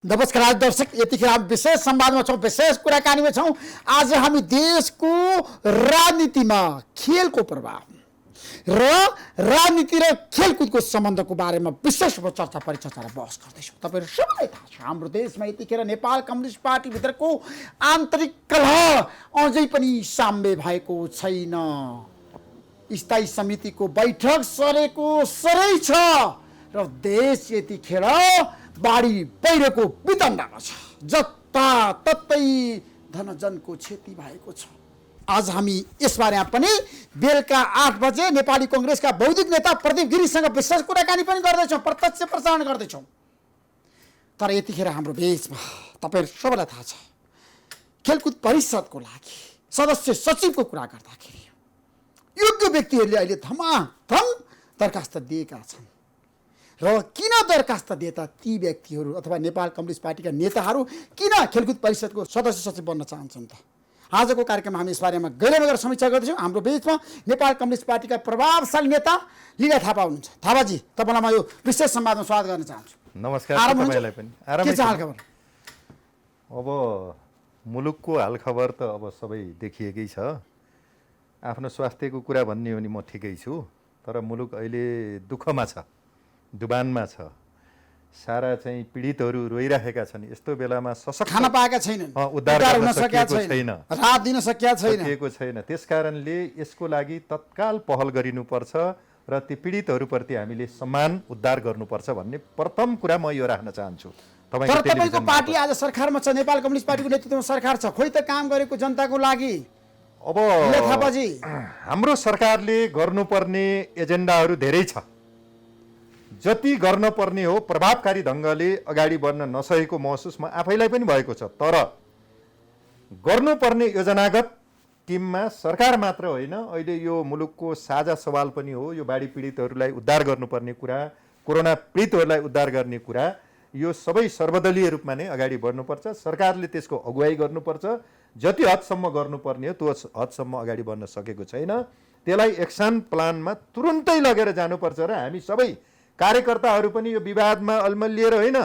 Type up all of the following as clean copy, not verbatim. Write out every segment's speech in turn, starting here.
नमस्कार दर्शक, यतिखेर हामी विशेष संवादमा छौँ, विशेष कुराकानीमा छौँ। आज हामी देशको राजनीतिमा खेलको प्रभाव र राजनीति र खेलकुदको सम्बन्धको बारेमा विशेष चर्चा परिचर्चा र बहस गर्दैछौँ। तपाईँहरू सबैलाई थाहा छ, हाम्रो देशमा यतिखेर नेपाल कम्युनिस्ट पार्टीभित्रको आन्तरिक कलह अझै पनि साम्य भएको छैन। स्थायी समितिको बैठक सरेको सरै छ र देश यतिखेर बाढी पहिरोको वितण्डामा छ। जताततै धनजनको क्षति भएको छ। आज हामी यसबारेमा पनि बेलुका 8 बजे नेपाली कांग्रेसका बौद्धिक नेता प्रदीप गिरीसँग विशेष कुराकानी पनि गर्दैछौँ, प्रत्यक्ष प्रसारण गर्दैछौँ। तर यतिखेर हाम्रो देशमा तपाईहरु सबैलाई थाहा छ, खेलकुद परिषदको लागि सदस्य सचिवको कुरा गर्दाखेरि योग्य व्यक्तिहरूले अहिले धमाधम दरखास्त दिएका छन्। र किन दरखास्त दिए त ती व्यक्तिहरू अथवा नेपाल कम्युनिस्ट पार्टीका नेताहरू किन खेलकुद परिषदको सदस्य सचिव बन्न चाहन्छन् त? आजको कार्यक्रममा हामी यस बारेमा गहिरोमा समीक्षा गर्दैछौँ। हाम्रो बीचमा नेपाल कम्युनिस्ट पार्टीका प्रभावशाली नेता लीला थापा हुनुहुन्छ। थापाजी, तपाईँलाई म यो विशेष संवादमा स्वागत गर्न चाहन्छु। नमस्कार तपाईलाई पनि। के छ हालखबर? अब मुलुकको हालखबर त अब सबै देखिएकै छ। आफ्नो स्वास्थ्यको कुरा भन्ने हो नि म ठिकै छु, तर मुलुक अहिले दुःखमा छ, डुबानमा छ। सारा चाहिँ पीडितहरू रोइरहेका छन्। यस्तो बेलामा सशक्त खान पाएका छैनन्, उद्धार गर्न सकिएको छैन, राहत दिन सकिएको छैन। त्यसकारणले यसको लागि तत्काल पहल गरिनुपर्छ र ती पीडितहरूप्रति हामीले सम्मान उद्धार गर्नुपर्छ भन्ने प्रथम कुरा म यो राख्न चाहन्छु। तपाईको पार्टी आज सरकारमा छ, नेपाल कम्युनिस्ट पार्टीको नेतृत्वमा सरकार छ, खोइ त काम गरेको जनताको लागि। अब हाम्रो सरकारले गर्नुपर्ने एजेन्डाहरू धेरै छ। जति गर्न पर्ने हो प्रभावकारी ढङ्गले अगाडि बढ्न नसकेको महसुस म आफैलाई पनि भएको छ। तर गर्नुपर्ने योजनागत टिममा सरकार मात्र होइन, अहिले यो मुलुकको साझा सवाल पनि हो। यो बाढी पीडितहरूलाई उद्धार गर्नुपर्ने कुरा, कोरोना पीडितहरूलाई उद्धार गर्ने कुरा, यो सबै सर्वदलीय रूपमा नै अगाडि बढ्नुपर्छ। सरकारले त्यसको अगुवाई गर्नुपर्छ। जति हदसम्म गर्नुपर्ने हो त्यो हदसम्म अगाडि बढ्न सकेको छैन। त्यसलाई एक्सन प्लानमा तुरुन्तै लगेर जानुपर्छ र हामी सबै कार्यकर्ताहरू पनि यो विवादमा अल्मलिएर होइन,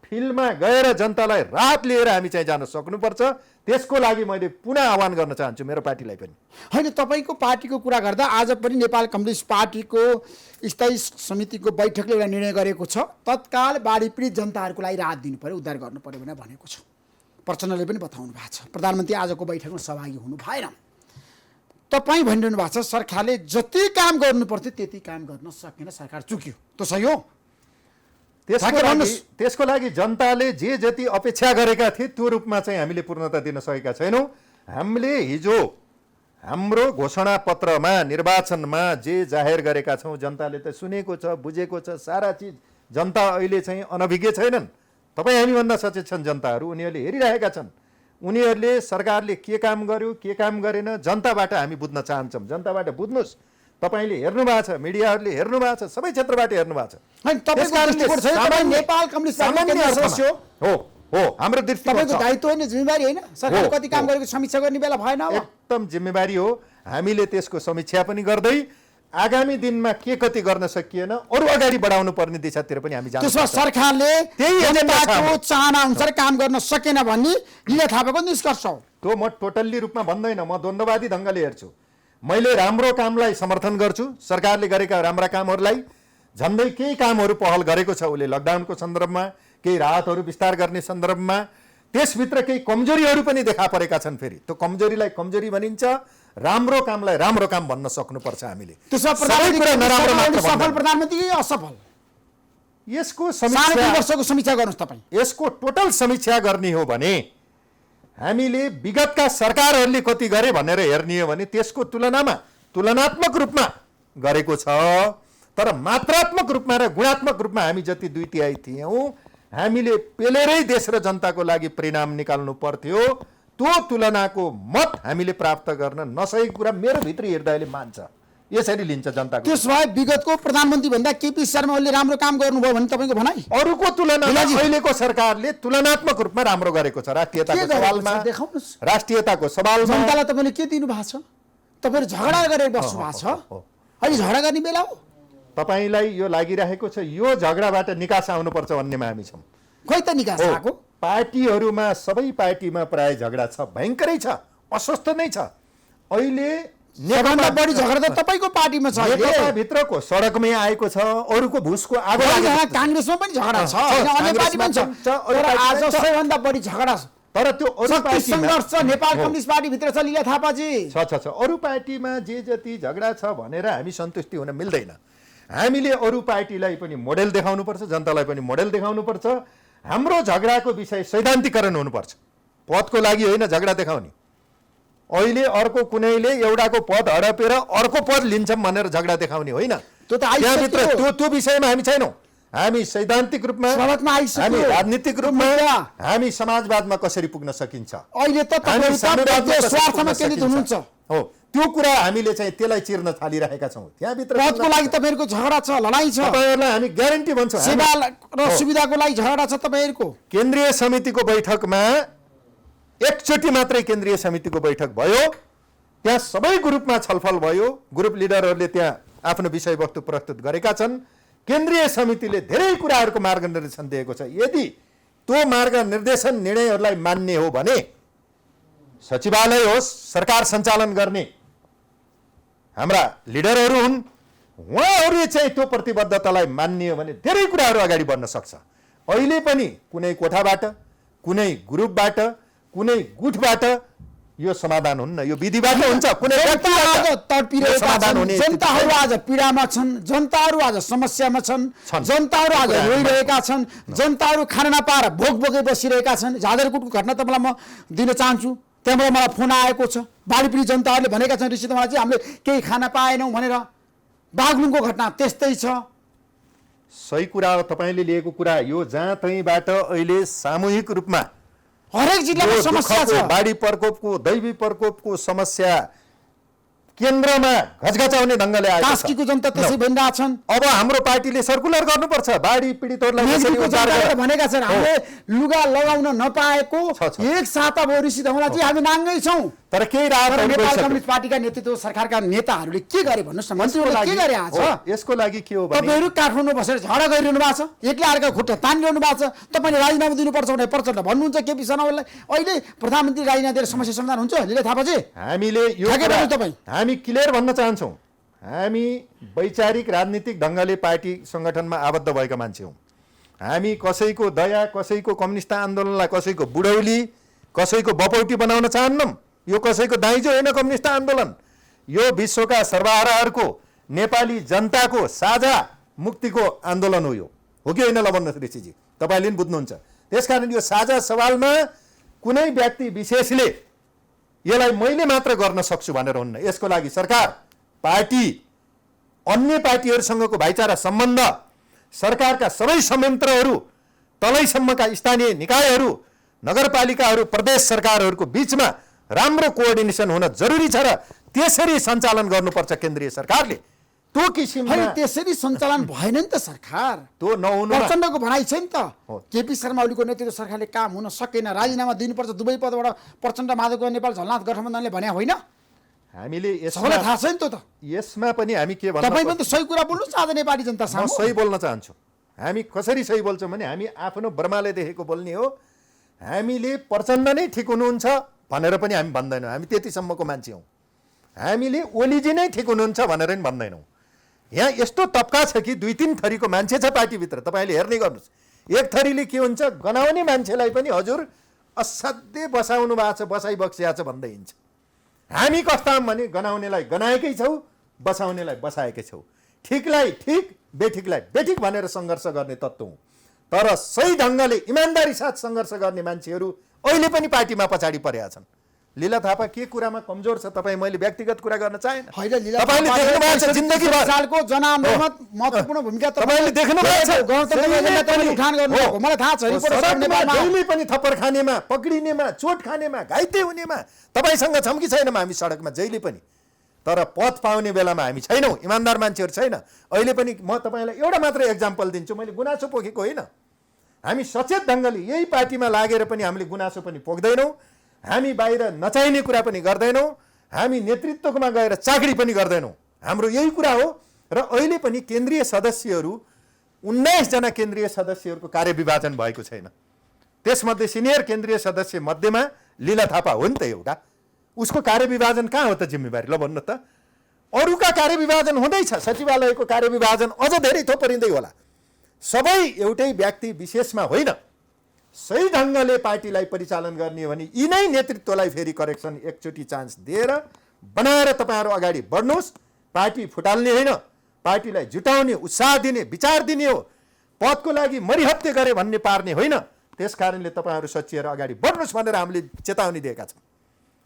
फिल्डमा गएर जनतालाई राहत लिएर हामी चाहिँ जान सक्नुपर्छ। त्यसको लागि मैले पुनः आह्वान गर्न चाहन्छु मेरो पार्टीलाई पनि। होइन, तपाईँको पार्टीको कुरा गर्दा आज पनि नेपाल कम्युनिस्ट पार्टीको स्थायी समितिको बैठकले एउटा निर्णय गरेको छ, तत्काल बाढी पीडित जनताहरूको लागि राहत दिनु पर्यो, उद्धार गर्नु पर्यो भनेर भनेको छ। प्रचण्डले पनि बताउनु भएको छ। प्रधानमन्त्री आजको बैठकमा सहभागी हुनु भएन। तपाईँ भनिरहनु भएको छ सरकारले जति काम गर्नु पर्थ्यो त्यति काम गर्न सकेन, सरकार चुक्यो। त्यो सही हो? त्यसको लागि जनताले जे जति अपेक्षा गरेका थिए त्यो रूपमा चाहिँ हामीले पूर्णता दिन सकेका छैनौँ। हामीले हिजो हाम्रो घोषणा पत्रमा निर्वाचनमा जे जाहेर गरेका छौँ जनताले त सुनेको छ, बुझेको छ सारा चिज। जनता अहिले चाहिँ अनभिज्ञ छैनन्। तपाईँ हामीभन्दा सचेत छन् जनताहरू, उनीहरूले हेरिरहेका छन्। उनीहरूले सरकारले के काम गर्यो के काम गरेन जनताबाट हामी बुझ्न चाहन्छौँ। जनताबाट बुझ्नुहोस्। तपाईँले हेर्नु भएको छ, मिडियाहरूले हेर्नु भएको छ, सबै क्षेत्रबाट हेर्नु भएको छ। नेपाल कम्युनिस्ट सदस्य हो हाम्रो दृष्टिकोण छ। दायित्व होइन, जिम्मेवारी होइन? सरकारले कति काम गरेको समीक्षा गर्ने बेला भएन? एकदम जिम्मेवारी हो। हामीले त्यसको समीक्षा पनि गर्दै आगामी दिनमा के कति गर्न सकिएन अरू अगाडि बढाउनु पर्ने दिशातिर पनि हामी जान्छौँ। त्यसमा सरकारले जनताको चाहना अनुसार काम गर्न सकेन भन्ने लीला थापाको निष्कर्ष हो। त्यो म टोटल्ली रूपमा भन्दैन, म द्वन्द्ववादी ढङ्गले हेर्छु। मैले राम्रो कामलाई समर्थन गर्छु, सरकारले गरेका राम्रा कामहरूलाई। झन्डै केही कामहरू पहल गरेको छ उसले लकडाउनको सन्दर्भमा, केही राहतहरू विस्तार गर्ने सन्दर्भमा। त्यसभित्र केही कमजोरीहरू पनि देखा परेका छन्। फेरि त्यो कमजोरीलाई कमजोरी भनिन्छ, राम्रो कामलाई राम्रो काम भन्न सक्नुपर्छ हामीले। सफल प्रधानमन्त्री असफल, यसको वर्षको समीक्षा गर्नुहोस् तपाईँ। यसको टोटल समीक्षा गर्ने हो भने हामीले विगतका सरकारहरूले कति गरे भनेर हेर्ने हो भने त्यसको तुलनात्मक रूपमा गरेको छ। तर मात्रात्मक रूपमा र गुणात्मक रूपमा हामी जति 2/3 थियौँ, हामीले पेलेरै देश र जनताको लागि परिणाम निकाल्नु पर्थ्यो। त्यो तुलनाको मत हामीले प्राप्त गर्न नसकेको कुरा मेरो भित्री हृदयले मान्छ, यसरी लिन्छ जनताको। त्यस भए विगतको प्रधानमन्त्री भन्दा केपी शर्मा ओलीले राम्रो काम गर्नुभयो भने तपाईँको भनाइ? अरूको तुलनामा अहिलेको सरकारले तुलनात्मक रूपमा राम्रो गरेको छ। राष्ट्रियताको सवालमा देखाउनुहोस्। राष्ट्रियताको सवालमा जनतालाई तपाईँले के दिनु भएको छ? तपाईँले झगडा गरेर बस्नु भएको छ, अहिले झगडा गर्ने बेला हो? तपाईलाई यो लागिरहेको छ यो झगडाबाट निकास आउनुपर्छ भन्नेमा हामी छौँ। खोइ त निकास हो, आएको पार्टीहरूमा सबै पार्टीमा प्राय झगडा छ, भयङ्करै छ, अस्वस्थ नै छ। अहिले सबभन्दा बढी झगडा त तपाईँको पार्टीमा छ भित्रको सडकमै आएको छ, अरूको भुसको आगो लागेको छ। काङ्ग्रेसमा पनि झगडा छ, अन्य पार्टीमा पनि छ, तर आज सबैभन्दा बढी झगडा तर त्यो अरू शक्ति पार्टीमा सङ्घर्ष नेपाल कम्युनिस्ट पार्टी भित्र छ लीला थापाजी। छ अरू पार्टीमा जे जति झगडा छ भनेर हामी सन्तुष्टि हुन मिल्दैन। हामीले अरू पार्टीलाई पनि मोडेल देखाउनुपर्छ, जनतालाई पनि मोडेल देखाउनुपर्छ। हाम्रो झगडाको विषय सैद्धान्तिकरण हुनुपर्छ, पदको लागि होइन झगडा देखाउने। अहिले अर्को कुनैले एउटाको पद हडपेर अर्को पद लिन्छौँ भनेर झगडा देखाउने होइन। त्यहाँभित्र त्यो विषयमा हामी छैनौँ। हामी सैद्धान्तिक रूपमा, हामी राजनीतिक रूपमा, हामी समाजवादमा कसरी पुग्न सकिन्छ, अहिले त तपाईहरु स्वार्थमा केन्द्रित हुनुहुन्छ। हो, त्यो कुरा हामीले चाहिँ त्यसलाई चिर्न थालिरहेका छौँ। त्यहाँभित्र पदको लागि तपाईँहरूको झगडा छ, लडाइँ छ, तपाईँहरूलाई हामी ग्यारेन्टी भन्छौँ। सेवा र सुविधाको लागि झगडा छ तपाईँहरूको। केन्द्रीय समितिको बैठकमा एकचोटि मात्रै केन्द्रीय समितिको बैठक भयो, त्यहाँ सबै ग्रुपमा छलफल भयो, ग्रुप लिडरहरूले त्यहाँ आफ्नो विषयवस्तु प्रस्तुत गरेका छन्। केन्द्रीय समितिले धेरै कुराहरूको मार्गनिर्देशन दिएको छ। यदि त्यो मार्गनिर्देशन निर्णयहरूलाई मान्ने हो भने सचिवालय होस्, सरकार सञ्चालन गर्ने हाम्रा लिडरहरू हुन्, उहाँहरूले चाहिँ त्यो प्रतिबद्धतालाई मान्ने हो भने धेरै कुराहरू अगाडि बढ्न सक्छ। अहिले पनि कुनै कोठाबाट, कुनै ग्रुपबाट, कुनै गुटबाट यो समाधान हुन्न, यो विधिबाट हुन्छ। कुनै जनताहरू आज पीडामा छन्, जनताहरू आज समस्यामा छन्, जनताहरू आज रोइरहेका छन्, जनताहरू खाना नपाएर भोक भोकै बसिरहेका छन्। झादरकोटको घटना तपाईँलाई म दिन चाहन्छु। त्यहाँबाट मलाई फोन आएको छ, बाढीपीडित जनताहरूले भनेका छन् ऋषि मलाई चाहिँ हामीले केही खाना पाएनौँ भनेर। बागलुङको घटना त्यस्तै छ। सही कुरा हो तपाईँले लिएको कुरा। यो जहाँ तहीँबाट अहिले सामूहिक रूपमा हरेक जिल्लामा समस्या छ। बाढी प्रकोपको, दैवी प्रकोपको समस्या केन्द्रमा घचघचाउने ढङ्गले आएको छ। कास्कीको जनता त्यसै भनिरहेछन्। अब हाम्रो पार्टीले सर्कुलर गर्नुपर्छ, बाढी पीडितहरूलाई भनेका छन् हामीले लुगा लगाउन नपाएको एक साता भयो ऋषि धवला चाहिँ हामी नाङ्गै छौँ। तर केही राहत नेपाल कम्युनिस्ट पार्टीका नेतृत्व सरकारका नेताहरूले के गरे भन्नुहोस् न, मन्त्रीहरूले के गरे आज? यसको लागि के हो भने तपाईँहरू काठमाडौँ बसेर झगडा गरिरहनु भएको छ, एक्लै अर्का खुट्टा तानिरहनु भएको छ। तपाईँले राजीनामा दिनुपर्छ भने प्रचण्ड भन्नुहुन्छ, केपी शर्मा ओलीलाई। अहिले प्रधानमन्त्री राजीनामा दिएर समस्या समाधान हुन्छ लीला थापाजी? हामीले यो हामी क्लियर भन्न चाहन्छौँ, हामी वैचारिक राजनीतिक ढङ्गले पार्टी सङ्गठनमा आबद्ध भएका मान्छे हौँ। हामी कसैको दया, कसैको कम्युनिस्ट आन्दोलनलाई कसैको बुढौली, कसैको बपौटी बनाउन चाहन्नौँ। यो कसैको दाइजो होइन कम्युनिस्ट आन्दोलन, यो विश्वका सर्वहाराहरूको, नेपाली जनताको साझा मुक्तिको आन्दोलन हो। यो हो कि होइन ल भन्नुहोस् ऋषिजी, तपाईँले पनि बुझ्नुहुन्छ। त्यसकारण यो साझा सवालमा कुनै व्यक्ति विशेषले यसलाई मैले मात्र गर्न सक्छु भनेर हुन्न। यसको लागि सरकार, पार्टी, अन्य पार्टीहरूसँगको भाइचारा सम्बन्ध, सरकारका सबै संयन्त्रहरू, तलैसम्मका स्थानीय निकायहरू, नगरपालिकाहरू, प्रदेश सरकारहरूको बिचमा राम्रो कोअर्डिनेसन हुन जरुरी छ र त्यसरी सञ्चालन गर्नुपर्छ केन्द्रीय सरकारले। त्यो किसिमले त्यसरी सञ्चालन भएन नि त सरकार। त्यो नहुनु प्रचण्डको भनाइ छ नि त, केपी शर्मा ओलीको नेतृत्व सरकारले काम हुन सकेन, राजीनामा दिनुपर्छ दुवै पदबाट प्रचण्ड माधव नेपाल झलनाथ गठबन्धनले भने होइन। हामीले सबैलाई थाहा छ नि त। यसमा पनि हामी के भन्नु, तपाईँ पनि त सही कुरा बोल्नुहोस् आज नेपाली जनता सामु। म सही बोल्न चाहन्छु। हामी कसरी सही बोल्छौँ भने हामी आफ्नो ब्रह्माले देखेको बोल्ने हो। हामीले प्रचण्ड नै ठिक हुनुहुन्छ भनेर पनि हामी भन्दैनौँ, हामी त्यतिसम्मको मान्छे हौँ। हामीले ओलीजी नै ठिक हुनुहुन्छ भनेर पनि भन्दैनौँ। यहाँ यस्तो तब्का छ कि दुई तिन थरीको मान्छे छ पार्टीभित्र, तपाईँले हेर्ने गर्नुहोस्। एक थरीले के हुन्छ, गनाउने मान्छेलाई पनि हजुर असाध्यै बसाउनु भएको छ, बसाइ बक्सिया छ भन्दै हिँड्छ। हामी कस्ता भने गनाउनेलाई गनाएकै छौँ, बसाउनेलाई बसाएकै छौँ। ठिकलाई ठिक, बेठिकलाई बेठिक भनेर सङ्घर्ष गर्ने तत्त्व हौँ। तर सही ढङ्गले इमान्दारी साथ सङ्घर्ष गर्ने मान्छेहरू अहिले पनि पार्टीमा पछाडि परेका छन्। लीला थापा के कुरामा कमजोर छ तपाईँ, मैले व्यक्तिगत कुरा गर्न चाहेन। तपाईँले देख्नुभएको छ जिन्दगीभर सालको जनआन्दोलनमा महत्त्वपूर्ण भूमिका तपाईँले देख्नुभएको छ। उठान गर्नुभएको मलाई थाहा छ। जहिले पनि थप्पड खानेमा, पक्रिनेमा, चोट खानेमा, घाइते हुनेमा तपाईँसँग छौँ कि छैनौँ हामी सडकमा जहिले पनि। तर पद पाउने बेलामा हामी छैनौँ, इमान्दार मान्छेहरू छैन। अहिले पनि म तपाईँलाई एउटा मात्र एक्जाम्पल दिन्छु, मैले गुनासो पोखेको होइन। हामी सचेत ढङ्गले यही पार्टीमा लागेर पनि हामीले गुनासो पनि पोख्दैनौँ, हामी बाहिर नचाहिने कुरा पनि गर्दैनौँ, हामी नेतृत्वमा गएर चाकरी पनि गर्दैनौँ। हाम्रो यही कुरा हो। र अहिले पनि केन्द्रीय सदस्यहरू 19 जना केन्द्रीय सदस्यहरूको कार्यविभाजन भएको छैन। त्यसमध्ये सिनियर केन्द्रीय सदस्य मध्येमा लीला थापा हो नि त एउटा, उसको कार्यविभाजन कहाँ हो त जिम्मेवारी? ल भन्नु त। अरूका कार्यविभाजन हुँदैछ, सचिवालयको कार्यविभाजन अझ धेरै थोपरिँदै होला। सबै एउटै व्यक्ति विशेषमा होइन, सही ढङ्गले पार्टीलाई परिचालन गर्ने भने यिनै नेतृत्वलाई फेरि करेक्सन एकचोटि चान्स दिएर बनाएर तपाईँहरू अगाडि बढ्नुहोस्। पार्टी फुटाल्ने होइन, पार्टीलाई जुटाउने, उत्साह दिने, विचार दिने हो। पदको लागि मरिहत्ते गरे भन्ने पार्ने होइन। त्यस कारणले तपाईँहरू सचिएर अगाडि बढ्नुहोस् भनेर हामीले चेतावनी दिएका छौँ।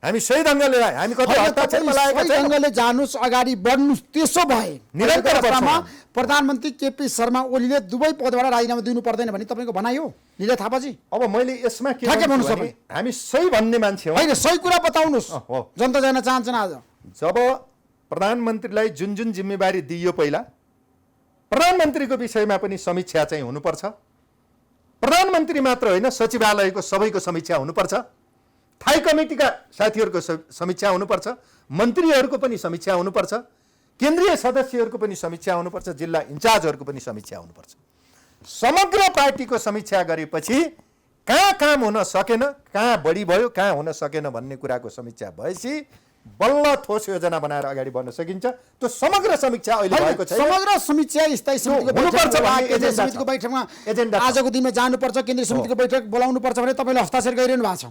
हामी सही ढङ्गले हामी कति हस्ताक्षरमा लागेका सही छैनौँ। ढङ्गले जानुहोस्, अगाडि बढ्नुहोस्। त्यसो भए निरन्तर अवस्थामा बढ्छौँ। प्रधानमन्त्री केपी शर्मा ओलीले दुवै पदबाट राजीनामा दिनु पर्दैन भन्ने तपाईँको भनाइ हो लीला थापाजी? अब मैले यसमा के ठ्याक्कै भन्छु भन्नुहोस् भने, हामी सही भन्ने मान्छे हौँ। होइन, सही कुरा बताउनुहोस्, हो। जनता जान्न चाहन्छन्। आज जब प्रधानमन्त्रीलाई जुन जुन जिम्मेवारी दिइयो, पहिला प्रधानमन्त्रीको विषयमा पनि समीक्षा चाहिँ हुनुपर्छ। प्रधानमन्त्री मात्र होइन, सचिवालयको सबैको समीक्षा हुनुपर्छ। थाई कमिटीका साथीहरूको समीक्षा हुनुपर्छ। मन्त्रीहरूको पनि समीक्षा हुनुपर्छ। केन्द्रीय सदस्यहरूको पनि समीक्षा हुनुपर्छ। जिल्ला इन्चार्जहरूको पनि समीक्षा हुनुपर्छ। समग्र पार्टीको समीक्षा गरेपछि कहाँ काम हुन सकेन, कहाँ बढी भयो, कहाँ हुन सकेन भन्ने कुराको समीक्षा भएपछि बल्ल ठोस योजना बनाएर अगाडि बढ्न सकिन्छ। त्यो समग्र समीक्षा अहिले भएको छैन। समग्र समीक्षा स्थायी समितिको हुनुपर्छ भन्ने केन्द्रीय एजेन्डा समितिको छ। बैठकमा एजेन्डा छ। आजको दिनमा जानुपर्छ, केन्द्रीय समितिको बैठक बोलाउनु पर्छ भने तपाईँले हस्ताक्षर गरिरहनु भएको छ।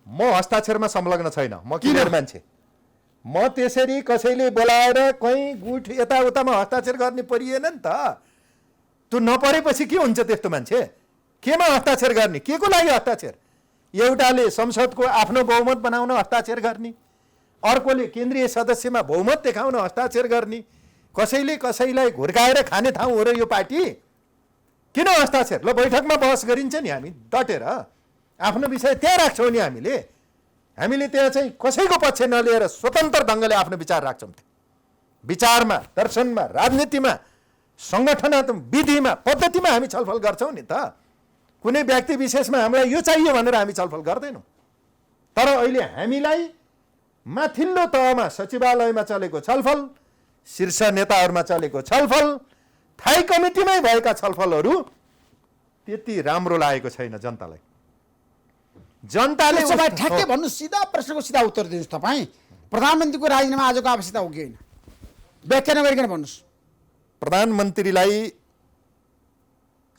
म हस्ताक्षरमा संलग्न छैन, म क्लियर मान्छे। म त्यसरी कसैले बोलाएर कहीँ गुठ यताउतामा हस्ताक्षर गर्ने परिएन नि त। त्यो नपरेपछि के हुन्छ त्यस्तो मान्छे? केमा हस्ताक्षर गर्ने? के को लागि हस्ताक्षर? एउटाले संसदको आफ्नो बहुमत बनाउन हस्ताक्षर गर्ने, अर्कोले केन्द्रीय सदस्यमा बहुमत देखाउन हस्ताक्षर गर्ने। कसैले कसैलाई घुर्काएर खाने ठाउँ हो र यो पार्टी? किन हस्ताक्षर? ल बैठकमा बहस गरिन्छ नि, हामी डटेर आफ्नो विषय त्यहाँ राख्छौँ नि। हामीले त्यहाँ चाहिँ कसैको पक्ष नलिएर स्वतन्त्र ढङ्गले आफ्नो विचार राख्छौँ। विचारमा, दर्शनमा, राजनीतिमा, सङ्गठनात्मक विधिमा, पद्धतिमा हामी छलफल गर्छौँ नि त। कुनै व्यक्ति विशेषमा हामीलाई यो चाहियो भनेर हामी छलफल गर्दैनौँ। तर अहिले हामीलाई माथिल्लो तहमा सचिवालयमा चलेको छलफल, शीर्ष नेताहरूमा चलेको छलफल, थाई कमिटीमै भएका छलफलहरू त्यति राम्रो लागेको छैन जनतालाई। जनताले त्यसो भए ठ्याक्कै भन्नु, सिधा प्रश्नको सिधा उत्तर दिनुहोस्। तपाईँ प्रधानमन्त्रीको राजीनामा आजको आवश्यकता हो कि होइन? व्याख्या नगरिकन भन्नुहोस्। प्रधानमन्त्रीलाई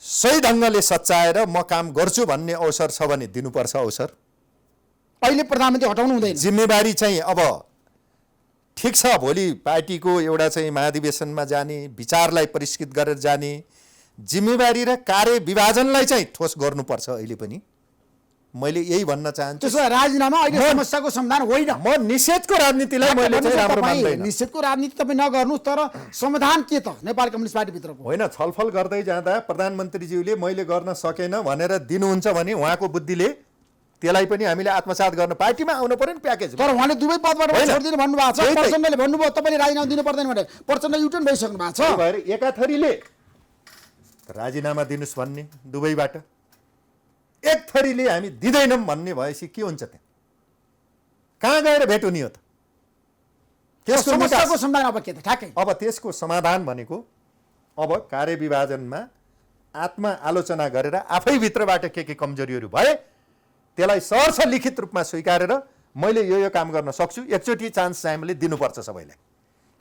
सही ढङ्गले सच्याएर म काम गर्छु भन्ने अवसर छ भने दिनुपर्छ अवसर। अहिले प्रधानमन्त्री हटाउनु हुँदैन। जिम्मेवारी चाहिँ अब ठिक छ, भोलि पार्टीको एउटा चाहिँ महाधिवेशनमा जाने, विचारलाई परिष्कृत गरेर जाने, जिम्मेवारी र कार्य विभाजनलाई चाहिँ ठोस गर्नुपर्छ। अहिले पनि मैले यही भन्न चाहन्छु। त्यसो भए राजीनामा अहिले समस्याको समाधान होइन। म निषेधको राजनीतिलाई मैले चाहिँ राम्रो मान्दैन। निषेधको राजनीति तपाईँ नगर्नुहोस्, तर समाधान के त नेपाल कम्युनिस्ट पार्टीभित्रको? होइन, छलफल गर्दै जाँदा प्रधानमन्त्रीज्यूले मैले गर्न सकेन भनेर दिनुहुन्छ भने उहाँको बुद्धिले त्यसलाई पनि हामीले आत्मसात गर्न पार्टीमा आउनु पर्यो नि प्याकेज। तर उहाँले दुवै पदबाट छोडिदिनु भन्नुभएको छ। प्रचण्डले भन्नुभयो तपाईँले राजीनामा दिनु पर्दैन भनेर। प्रचण्ड युटर्न भइसक्नु भएको छ। भएर एकाथरीले राजीनामा दिनुहोस् भन्ने दुवैबाट, एक थरीले हामी दिँदैनौँ भन्ने भएपछि के हुन्छ त्यहाँ? कहाँ गएर भेट हुने हो त? त्यसको समस्याको समाधान अब के त? ठ्याक्कै अब त्यसको समाधान भनेको अब कार्यविभाजनमा आत्मा आलोचना गरेर आफैभित्रबाट के कमजोरीहरू भए त्यसलाई सहर्ष लिखित रूपमा स्वीकारेर मैले यो काम गर्न सक्छु, एकचोटि चान्स चाहिँ हामीले दिनुपर्छ सबैलाई।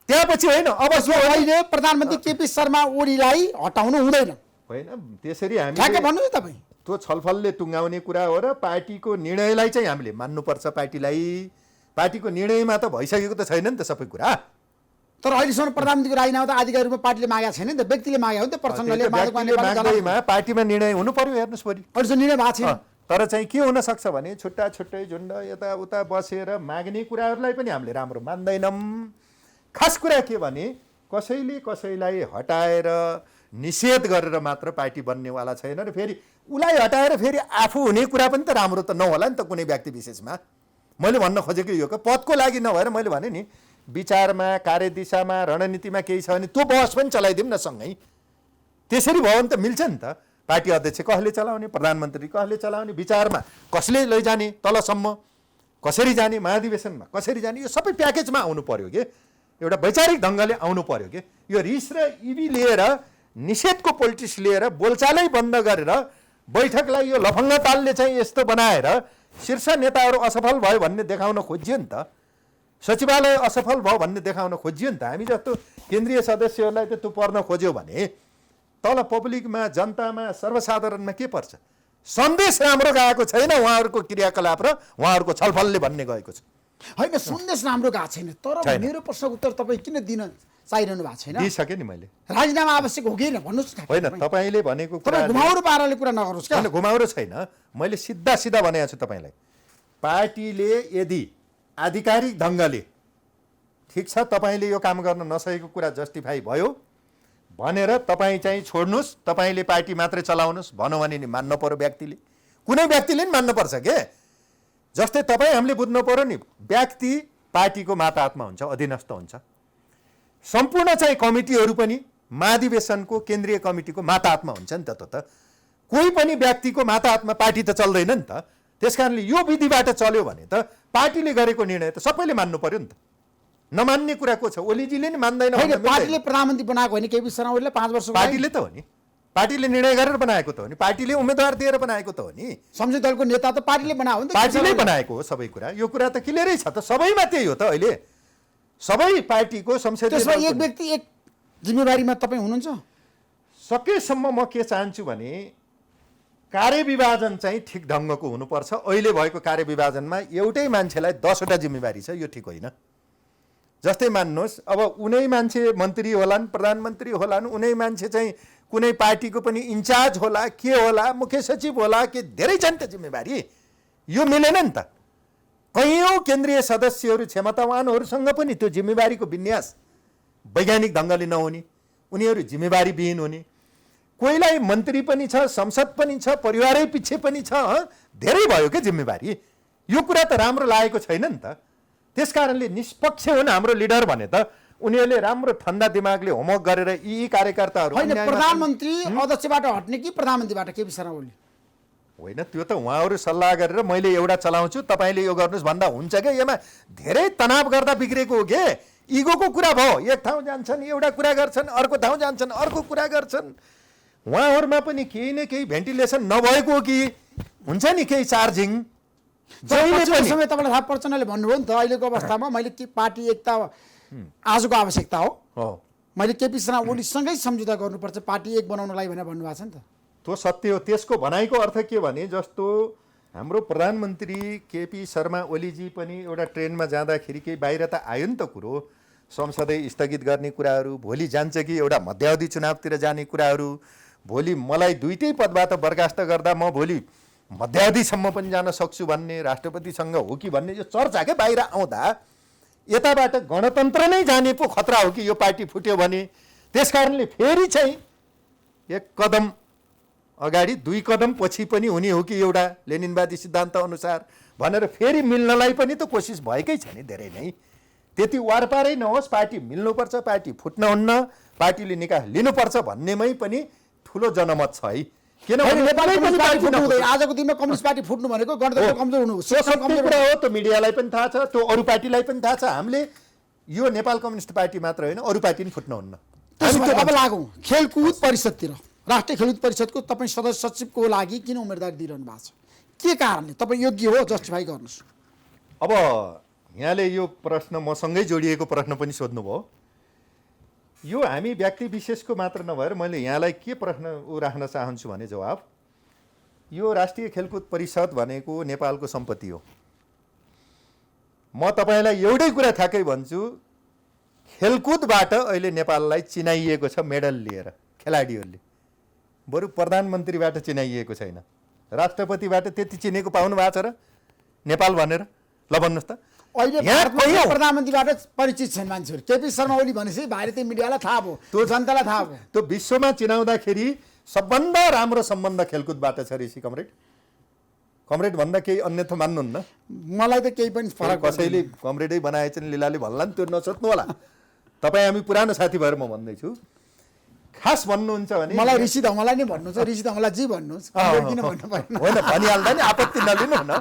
त्यसपछि होइन, अब अहिले प्रधानमन्त्री केपी शर्मा ओलीलाई हटाउनु हुँदैन। होइन, त्यसरी हामी ठ्याक्कै भन्नुहोस् तपाईँ। त्यो छलफलले टुङ्गाउने कुरा हो र पार्टीको निर्णयलाई चाहिँ हामीले मान्नुपर्छ। पार्टीको निर्णयमा त भइसकेको त छैन नि त सबै कुरा। तर अहिलेसम्म प्रधानमन्त्रीको राजीनामा त आधिकारिक रूपमा पार्टीले मागेको छैन नि त, व्यक्तिले माग्यो नि त। प्रचण्डले माग्दैमा पार्टीमा निर्णय हुनु पर्यो। हेर्नुहोस् परि अहिलेसम्म निर्णय भएको छैन। तर चाहिँ के हुन सक्छ भने छुट्टा छुट्टै झुन्ड यताउता बसेर माग्ने कुराहरूलाई पनि हामीले राम्रो मान्दैनौँ। खास कुरा के भने कसैले कसैलाई हटाएर निषेध गरेर मात्र पार्टी बन्नेवाला छैन र फेरि उसलाई हटाएर फेरि आफू हुने कुरा पनि त राम्रो त नहोला नि त कुनै व्यक्ति विशेषमा। मैले भन्न खोजेको यो पदको लागि नभएर मैले भने नि विचारमा, कार्यदिशामा, रणनीतिमा केही छ भने त्यो बहस पनि चलाइदिउँ न सँगै। त्यसरी भयो भने त मिल्छ नि त। पार्टी अध्यक्ष कसले चलाउने, प्रधानमन्त्री कसले चलाउने, विचारमा कसले लैजाने तलसम्म, कसरी जाने, महाधिवेशनमा कसरी जाने, यो सबै प्याकेजमा आउनु पर्यो कि एउटा वैचारिक ढङ्गले आउनु पर्यो कि। यो रिस र इबी लिएर निषेधको पोलिटिक्स लिएर बोलचालै बन्द गरेर बैठकलाई यो लफङ्ग तालले चाहिँ यस्तो बनाएर शीर्ष नेताहरू असफल भयो भन्ने देखाउन खोजियो नि त, सचिवालय असफल भयो भन्ने देखाउन खोजियो नि त। हामी जस्तो केन्द्रीय सदस्यहरूलाई त त्यो पर्न खोज्यो भने तल पब्लिकमा, जनतामा, सर्वसाधारणमा के पर्छ? सन्देश राम्रो गएको छैन उहाँहरूको क्रियाकलाप र उहाँहरूको छलफलले भन्ने गएको छ। होइन, सन्देश राम्रो गएको छैन, तर मेरो प्रश्नको उत्तर तपाईँ किन दिन चाहिरहनु भएको छैन? दिइसकेँ नि मैले। राजीनामा आवश्यक हो कि भन्नुहोस् न। होइन, तपाईँले भनेको कुरा घुमाउरो पाराले कुरा नगर्नुहोस् क्या। होइन, घुमाउरो छैन, मैले सिधा सिधा भनेको छु तपाईँलाई। पार्टीले यदि आधिकारिक ढङ्गले ठिक छ तपाईँले यो काम गर्न नसकेको कुरा जस्टिफाई भयो भनेर तपाईँ चाहिँ छोड्नुहोस्, तपाईँले पार्टी मात्रै चलाउनुहोस् भन्यो भने नि मान्नु पर्यो व्यक्तिले, कुनै व्यक्तिले नि मान्नुपर्छ के। जस्तै तपाईँ हामीले बुझ्नु पर्यो नि, व्यक्ति पार्टीको माताहतमा हुन्छ, अधीनस्थ हुन्छ। सम्पूर्ण चाहिँ कमिटीहरू पनि महाधिवेशनको केन्द्रीय कमिटीको माताहतमा हुन्छ नि त। कोही पनि व्यक्तिको माताहतमा पार्टी त चल्दैन नि त। त्यस कारणले यो विधिबाट चल्यो भने त पार्टीले गरेको निर्णय त सबैले मान्नु पर्यो नि त। नमान्ने कुरा को छ? ओलीजीले नि मान्दैन। पार्टीले प्रधानमन्त्री बनाएको होइन केपी शर्मा ओलीले 5 वर्ष? पार्टीले त हो नि, पार्टीले निर्णय गरेर बनाएको त हो नि, पार्टीले उम्मेदवार दिएर बनाएको त हो नि। संसदीय दलको नेता त पार्टीले बनायो नि त। पार्टीले बनाएको हो सबै कुरा, यो कुरा त क्लियरै छ त। सबैमा त्यही हो त अहिले, सबै पार्टीको संसदीय। त्यसमा एक व्यक्ति एक जिम्मेवारीमा तपाईँ हुनुहुन्छ? सकेसम्म म के चाहन्छु भने कार्यविभाजन चाहिँ ठिक ढङ्गको हुनुपर्छ। अहिले भएको कार्यविभाजनमा एउटै मान्छेलाई 10वटा जिम्मेवारी छ, यो ठिक होइन। जस्तै मान्नुहोस्, अब उनै मान्छे मन्त्री होलान्, प्रधानमन्त्री होलान्, उनै मान्छे चाहिँ कुनै पार्टीको पनि इन्चार्ज होला, के होला, मुख्य सचिव होला, के धेरै छन् त जिम्मेवारी। यो मिलेन नि त। कैयौँ केन्द्रीय सदस्यहरू क्षमतावानहरूसँग पनि त्यो जिम्मेवारीको विन्यास वैज्ञानिक ढङ्गले नहुने, उनीहरू जिम्मेवारीविहीन हुने। कोहीलाई मन्त्री पनि छ, संसद पनि छ, परिवारै पछि पनि छ, धेरै भयो क्या जिम्मेवारी। यो कुरा त राम्रो लागेको छैन नि त। त्यस कारणले निष्पक्ष हुन् हाम्रो लिडर भने त उनीहरूले राम्रो ठन्डा दिमागले होमवर्क गरेर यी कार्यकर्ताहरू। होइन, प्रधानमन्त्री अध्यक्षबाट हट्ने कि प्रधानमन्त्रीबाट केपी शर्मा ओली? होइन, त्यो त उहाँहरू सल्लाह गरेर मैले एउटा चलाउँछु तपाईँले यो गर्नुहोस् भन्दा हुन्छ क्या। यसमा धेरै तनाव गर्दा बिग्रेको हो के। इगोको कुरा भयो, एक ठाउँ जान्छन् एउटा कुरा गर्छन्, अर्को ठाउँ जान्छन् अर्को कुरा गर्छन्। उहाँहरूमा पनि केही न केही भेन्टिलेसन नभएको हो कि हुन्छ नि केही चार्जिङ। समय तपाईँलाई थाहा प्रचण्डले भन्नुभयो नि त अहिलेको अवस्थामा मैले के पार्टी एकता आजको आवश्यकता हो, मैले केपी शर्मा ओलीसँगै सम्झौता गर्नुपर्छ पार्टी एक बनाउनलाई भनेर भन्नुभएको छ नि त। त्यो सत्य हो। त्यसको भनाइको अर्थ के भने जस्तो हाम्रो प्रधानमन्त्री केपी शर्मा ओलीजी पनि एउटा ट्रेनमा जाँदाखेरि केही बाहिर त आयो नि त कुरो, संसदै स्थगित गर्ने कुराहरू, भोलि जान्छ कि एउटा मध्यावधि चुनावतिर जाने कुराहरू, भोलि मलाई दुईटै पदबाट बर्खास्त गर्दा म भोलि मध्यावधिसम्म पनि जान सक्छु भन्ने, राष्ट्रपतिसँग हो कि भन्ने यो चर्चा क्या बाहिर आउँदा यताबाट गणतन्त्र नै जाने पो खतरा हो कि यो पार्टी फुट्यो भने। त्यस कारणले फेरि चाहिँ एक कदम अगाडि 2 कदम पछि पनि हुने हो कि एउटा लेनिनवादी सिद्धान्त अनुसार भनेर फेरि मिल्नलाई पनि त कोसिस भएकै छ नि धेरै नै। त्यति वारपारै नहोस्, पार्टी मिल्नुपर्छ, पार्टी फुट्नुहुन्न, पार्टीले निकाह लिनुपर्छ भन्नेमै पनि ठुलो जनमत छ है। किनभने आजको दिनमा कम्युनिस्ट पार्टी फुट्नु भनेको गणतन्त्र कमजोर हुनु कुरा हो। त्यो मिडियालाई पनि थाहा छ, त्यो अरू पार्टीलाई पनि थाहा छ। हामीले यो नेपाल कम्युनिस्ट पार्टी मात्र होइन, अरू पार्टी पनि फुट्नुहुन्न। अब लागौँ खेलकुद परिषदतिर। राष्ट्रिय खेलकुद परिषदको तपाईँ सदस्य सचिवको लागि किन उम्मेदवारी दिइरहनु भएको छ? के कारणले? तपाईँ योग्य हो, जस्टिफाई गर्नुहोस्। अब यहाँले यो प्रश्न मसँगै जोडिएको प्रश्न पनि सोध्नुभयो। यो हामी व्यक्ति विशेषको मात्र नभएर मैले यहाँलाई के प्रश्न राख्न चाहन्छु भने जवाब, यो राष्ट्रिय खेलकुद परिषद भनेको नेपालको सम्पत्ति हो। म तपाईँलाई एउटै कुरा ठ्याक्कै भन्छु, खेलकुदबाट अहिले नेपाललाई चिनाइएको छ मेडल लिएर खेलाडीहरूले, बरु प्रधानमन्त्रीबाट चिनाइएको छैन। राष्ट्रपतिबाट त्यति चिनेको पाउनु भएको छ र नेपाल भनेर? ल भन्नुहोस् त। अहिले प्रधानमन्त्रीबाट परिचित छन् मान्छेहरू। केपी शर्मा ओली भनेपछि भारतीय मिडियालाई थाहा भयो, त्यो जनतालाई थाहा भयो। त्यो विश्वमा चिनाउँदाखेरि सबभन्दा राम्रो सम्बन्ध खेलकुदबाट छ ऋषि कमरेड। कमरेड भन्दा केही अन्यथा मान्नुहुन्न? मलाई त केही पनि फरक, कसैले कमरेडै बनाएछन् लिलाले भन्ला नि, त्यो नसोच्नु होला। तपाईँ हामी पुरानो साथी भएर म भन्दैछु, खास भन्नुहुन्छ भने मलाई ऋषि धमला नै भन्नुहुन्छ, ऋषि धमलाजी भन्नुहोस्, किन भन्नु भएन? होइन भनिहाल्दा नि आपत्ति नलिनु न।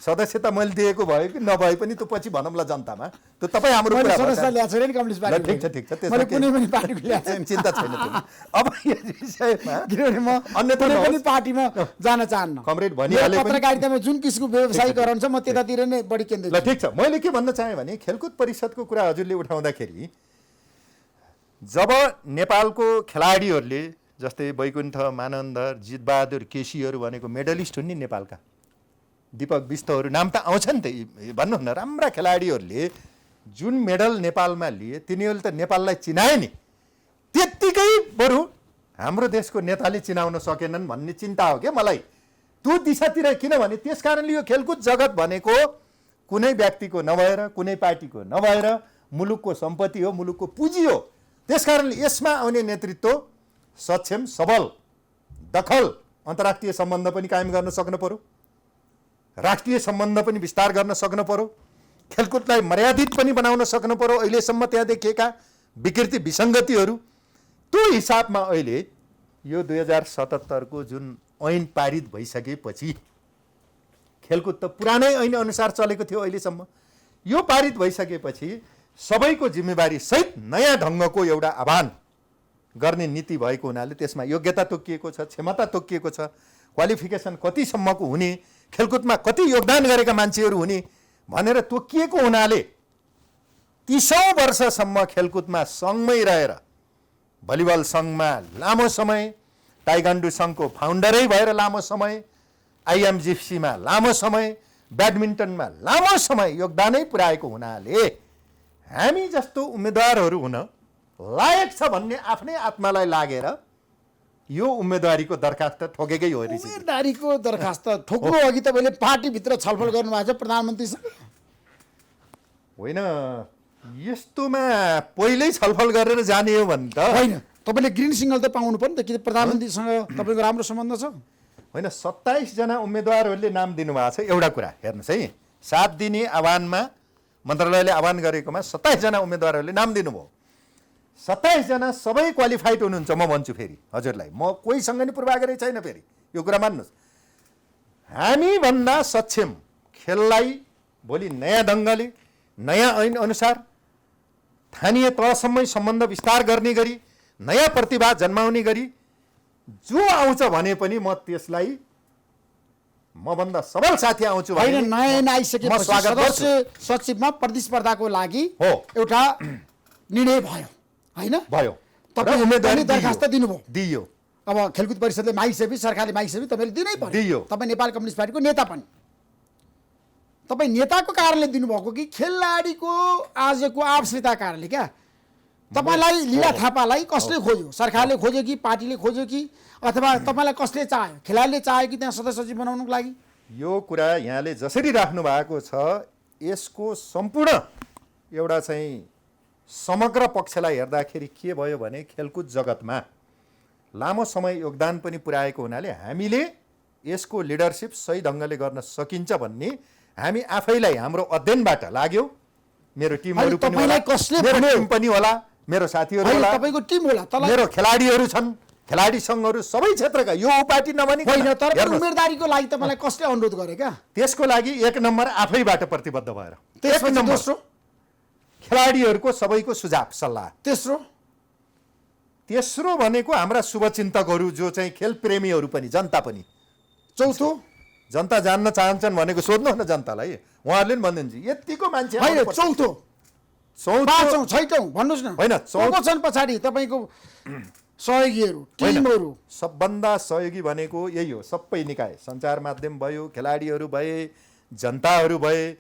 सदस्यता मैले दिएको भए कि नभए पनि त्यो पछि भनौँला जनतामा, त्यो तपाईँ हाम्रो मैले कुरा सदस्य ल्याएको छैन नि कम्युनिस्ट पार्टी। ठिक छ ठिक छ, मैले कुनै पनि पार्टीको ल्याएको छैन, चिन्ता छैन त्यसमा। अब यो विषयमा किनभने म अन्यथा कुनै पनि नहोस्। पार्टीमा जान चाहन्न। कमरेड भनिहाले मेरो पनि पत्रकारितामा जुन किसिमको व्यवसायीकरण छ म त्यतातिर नै बढी केन्द्रित ल ठिक छ। मैले के भन्न चाहेँ भने खेलकुद परिषदको कुरा हजुरले उठाउँदाखेरि जब नेपालको खेलाडीहरूले जस्तै बैकुण्ठ मानन्दर जितबहादुर केसीहरू भनेको मेडलिस्ट हुन् नि नेपालका, दीपक बिस्तहरू नाम त आउँछ नि त, भन्नु न राम्रा खेलाडीहरूले जुन मेडल नेपालमा लिए तिनीहरूले त नेपाललाई चिनाए नि, त्यत्तिकै बरु हाम्रो देशको नेताले चिनाउन सकेनन् भन्ने चिन्ता हो क्या मलाई त्यो दिशातिर। किनभने त्यस कारणले यो खेलकुद जगत भनेको कुनै व्यक्तिको नभएर कुनै पार्टीको नभएर मुलुकको सम्पत्ति हो, मुलुकको पुँजी हो। त्यस कारणले यसमा आउने नेतृत्व सक्षम सबल दखल अन्तर्राष्ट्रिय सम्बन्ध पनि कायम गर्न सक्नु पर्यो, राष्ट्रिय सम्बन्ध पनि विस्तार गर्न सक्नु पर्यो, खेलकुदलाई मर्यादित पनि बनाउन सक्नु पर्यो। अहिलेसम्म त्यहाँ देखिएका विकृति विसङ्गतिहरू त्यो हिसाबमा अहिले यो 2077 को जुन ऐन पारित भइसकेपछि खेलकुद त पुरानै ऐन अनुसार चलेको थियो अहिलेसम्म, यो पारित भइसकेपछि सबैको जिम्मेवारी सहित नयाँ ढङ्गको एउटा आह्वान गर्ने नीति भएको हुनाले त्यसमा योग्यता तोकिएको छ, क्षमता तोकिएको छ, क्वालिफिकेसन कतिसम्मको हुने, खेलकुदमा कति योगदान गरेका मान्छेहरू हुने भनेर तोकिएको हुनाले 30औं वर्षसम्म खेलकुदमा सङ्घमै रहेर भलिबल सङ्घमा लामो समय, ताइक्वान्डो सङ्घको फाउन्डरै भएर लामो समय, आइएमजिएफसीमा लामो समय, ब्याडमिन्टनमा लामो समय योगदानै पुर्याएको हुनाले हामी जस्तो उम्मेदवारहरू हुन लायक छ भन्ने आफ्नै आत्मालाई लागेर यो उम्मेदवारीको दरखास्त ठोकेकै हो। उम्मेदवारीको दरखास्त ठोक्नु अघि तपाईँले पार्टीभित्र छलफल गर्नुभएको छ प्रधानमन्त्रीसँग? होइन, यस्तोमा पहिल्यै छलफल गरेर जाने हो भने त होइन, तपाईँले ग्रिन सिग्नल त पाउनु पर्यो नि त, कि प्रधानमन्त्रीसँग तपाईँको राम्रो सम्बन्ध छ? होइन, 27 जना उम्मेदवारहरूले नाम दिनुभएको छ। एउटा कुरा हेर्नुहोस् है, 7 दिने आह्वानमा मन्त्रालयले आह्वान गरेकोमा 27 जना उम्मेदवारहरूले नाम दिनुभयो। 27 जना सबै क्वालिफाइड हुनुहुन्छ। म भन्छु फेरि हजुरलाई, म कोहीसँग नि पूर्वाग्रह छैन, फेरि यो कुरा मान्नुहोस्। हामीभन्दा सक्षम खेललाई भोलि नयाँ ढङ्गले नयाँ ऐन अनुसार स्थानीय तहसम्मै सम्बन्ध विस्तार गर्ने गरी नयाँ प्रतिभा जन्माउने गरी जो आउँछ भने पनि म त्यसलाई मभन्दा सबल साथी आउँछु भने होइन, नयाँ ऐन म आइसकेपछि स्वागत गर्छु। सदस्य सचिवमा प्रतिस्पर्धाको लागि हो एउटा निर्णय भयो होइन? भयो, तपाईँ उम्मेदवारी दरखास्त दिनुभयो, दियो। अब खेलकुद परिषदले मागिसकेपछि सरकारले मागिसकेपछि तपाईँले दिनै पर्यो। दियो। तपाईँ नेपाल कम्युनिस्ट पार्टीको नेता पनि, तपाईँ नेताको कारणले दिनुभएको कि खेलाडीको आजको आवश्यकता कारणले? क्या तपाईँलाई लीला थापालाई कसले खोज्यो? सरकारले खोज्यो कि पार्टीले खोज्यो कि अथवा तपाईँलाई कसले चाह्यो? खेलाडीले चाह्यो कि त्यहाँ सदस्य सचिव बनाउनुको लागि? यो कुरा यहाँले जसरी राख्नु भएको छ यसको सम्पूर्ण एउटा चाहिँ समग्र पक्षलाई हेर्दाखेरि के भयो भने खेलकुद जगतमा लामो समय योगदान पनि पुर्याएको हुनाले हामीले यसको लिडरसिप सही ढङ्गले गर्न सकिन्छ भन्ने हामी आफैलाई हाम्रो अध्ययनबाट लाग्यो। मेरो टिमहरू पनि होला, मेरो टिम पनि होला, मेरो साथीहरू होला, तपाईँको टिम होला, मेरो खेलाडीहरू छन्, खेलाडी सङ्घहरू सबै क्षेत्रका, यो पार्टी नभनी होइन। तर उम्मेदवारीको लागि तपाईँलाई कसले अनुरोध गरे? क्या त्यसको लागि 1 नम्बर आफैबाट प्रतिबद्ध भएर, त्यसपछि दोस्रो खेलाडीहरूको सबैको सुझाव सल्लाह, तेस्रो भनेको हाम्रा शुभचिन्तकहरू जो चाहिँ खेल प्रेमीहरू पनि, जनता पनि, चौथो जनता जान्न चाहन्छन् भनेको सोध्नु न जनतालाई, उहाँहरूले पनि भनिदिन्छ यतिको मान्छे। होइन, चौथो पाँचौँ छैटौँ भन्नुहोस् न। होइन, चौथो छन् पछाडि तपाईँको सहयोगीहरू, टिमहरू। सबभन्दा सहयोगी भनेको यही हो, सबै निकाय, सञ्चार माध्यम भयो, खेलाडीहरू भए, जनताहरू भए,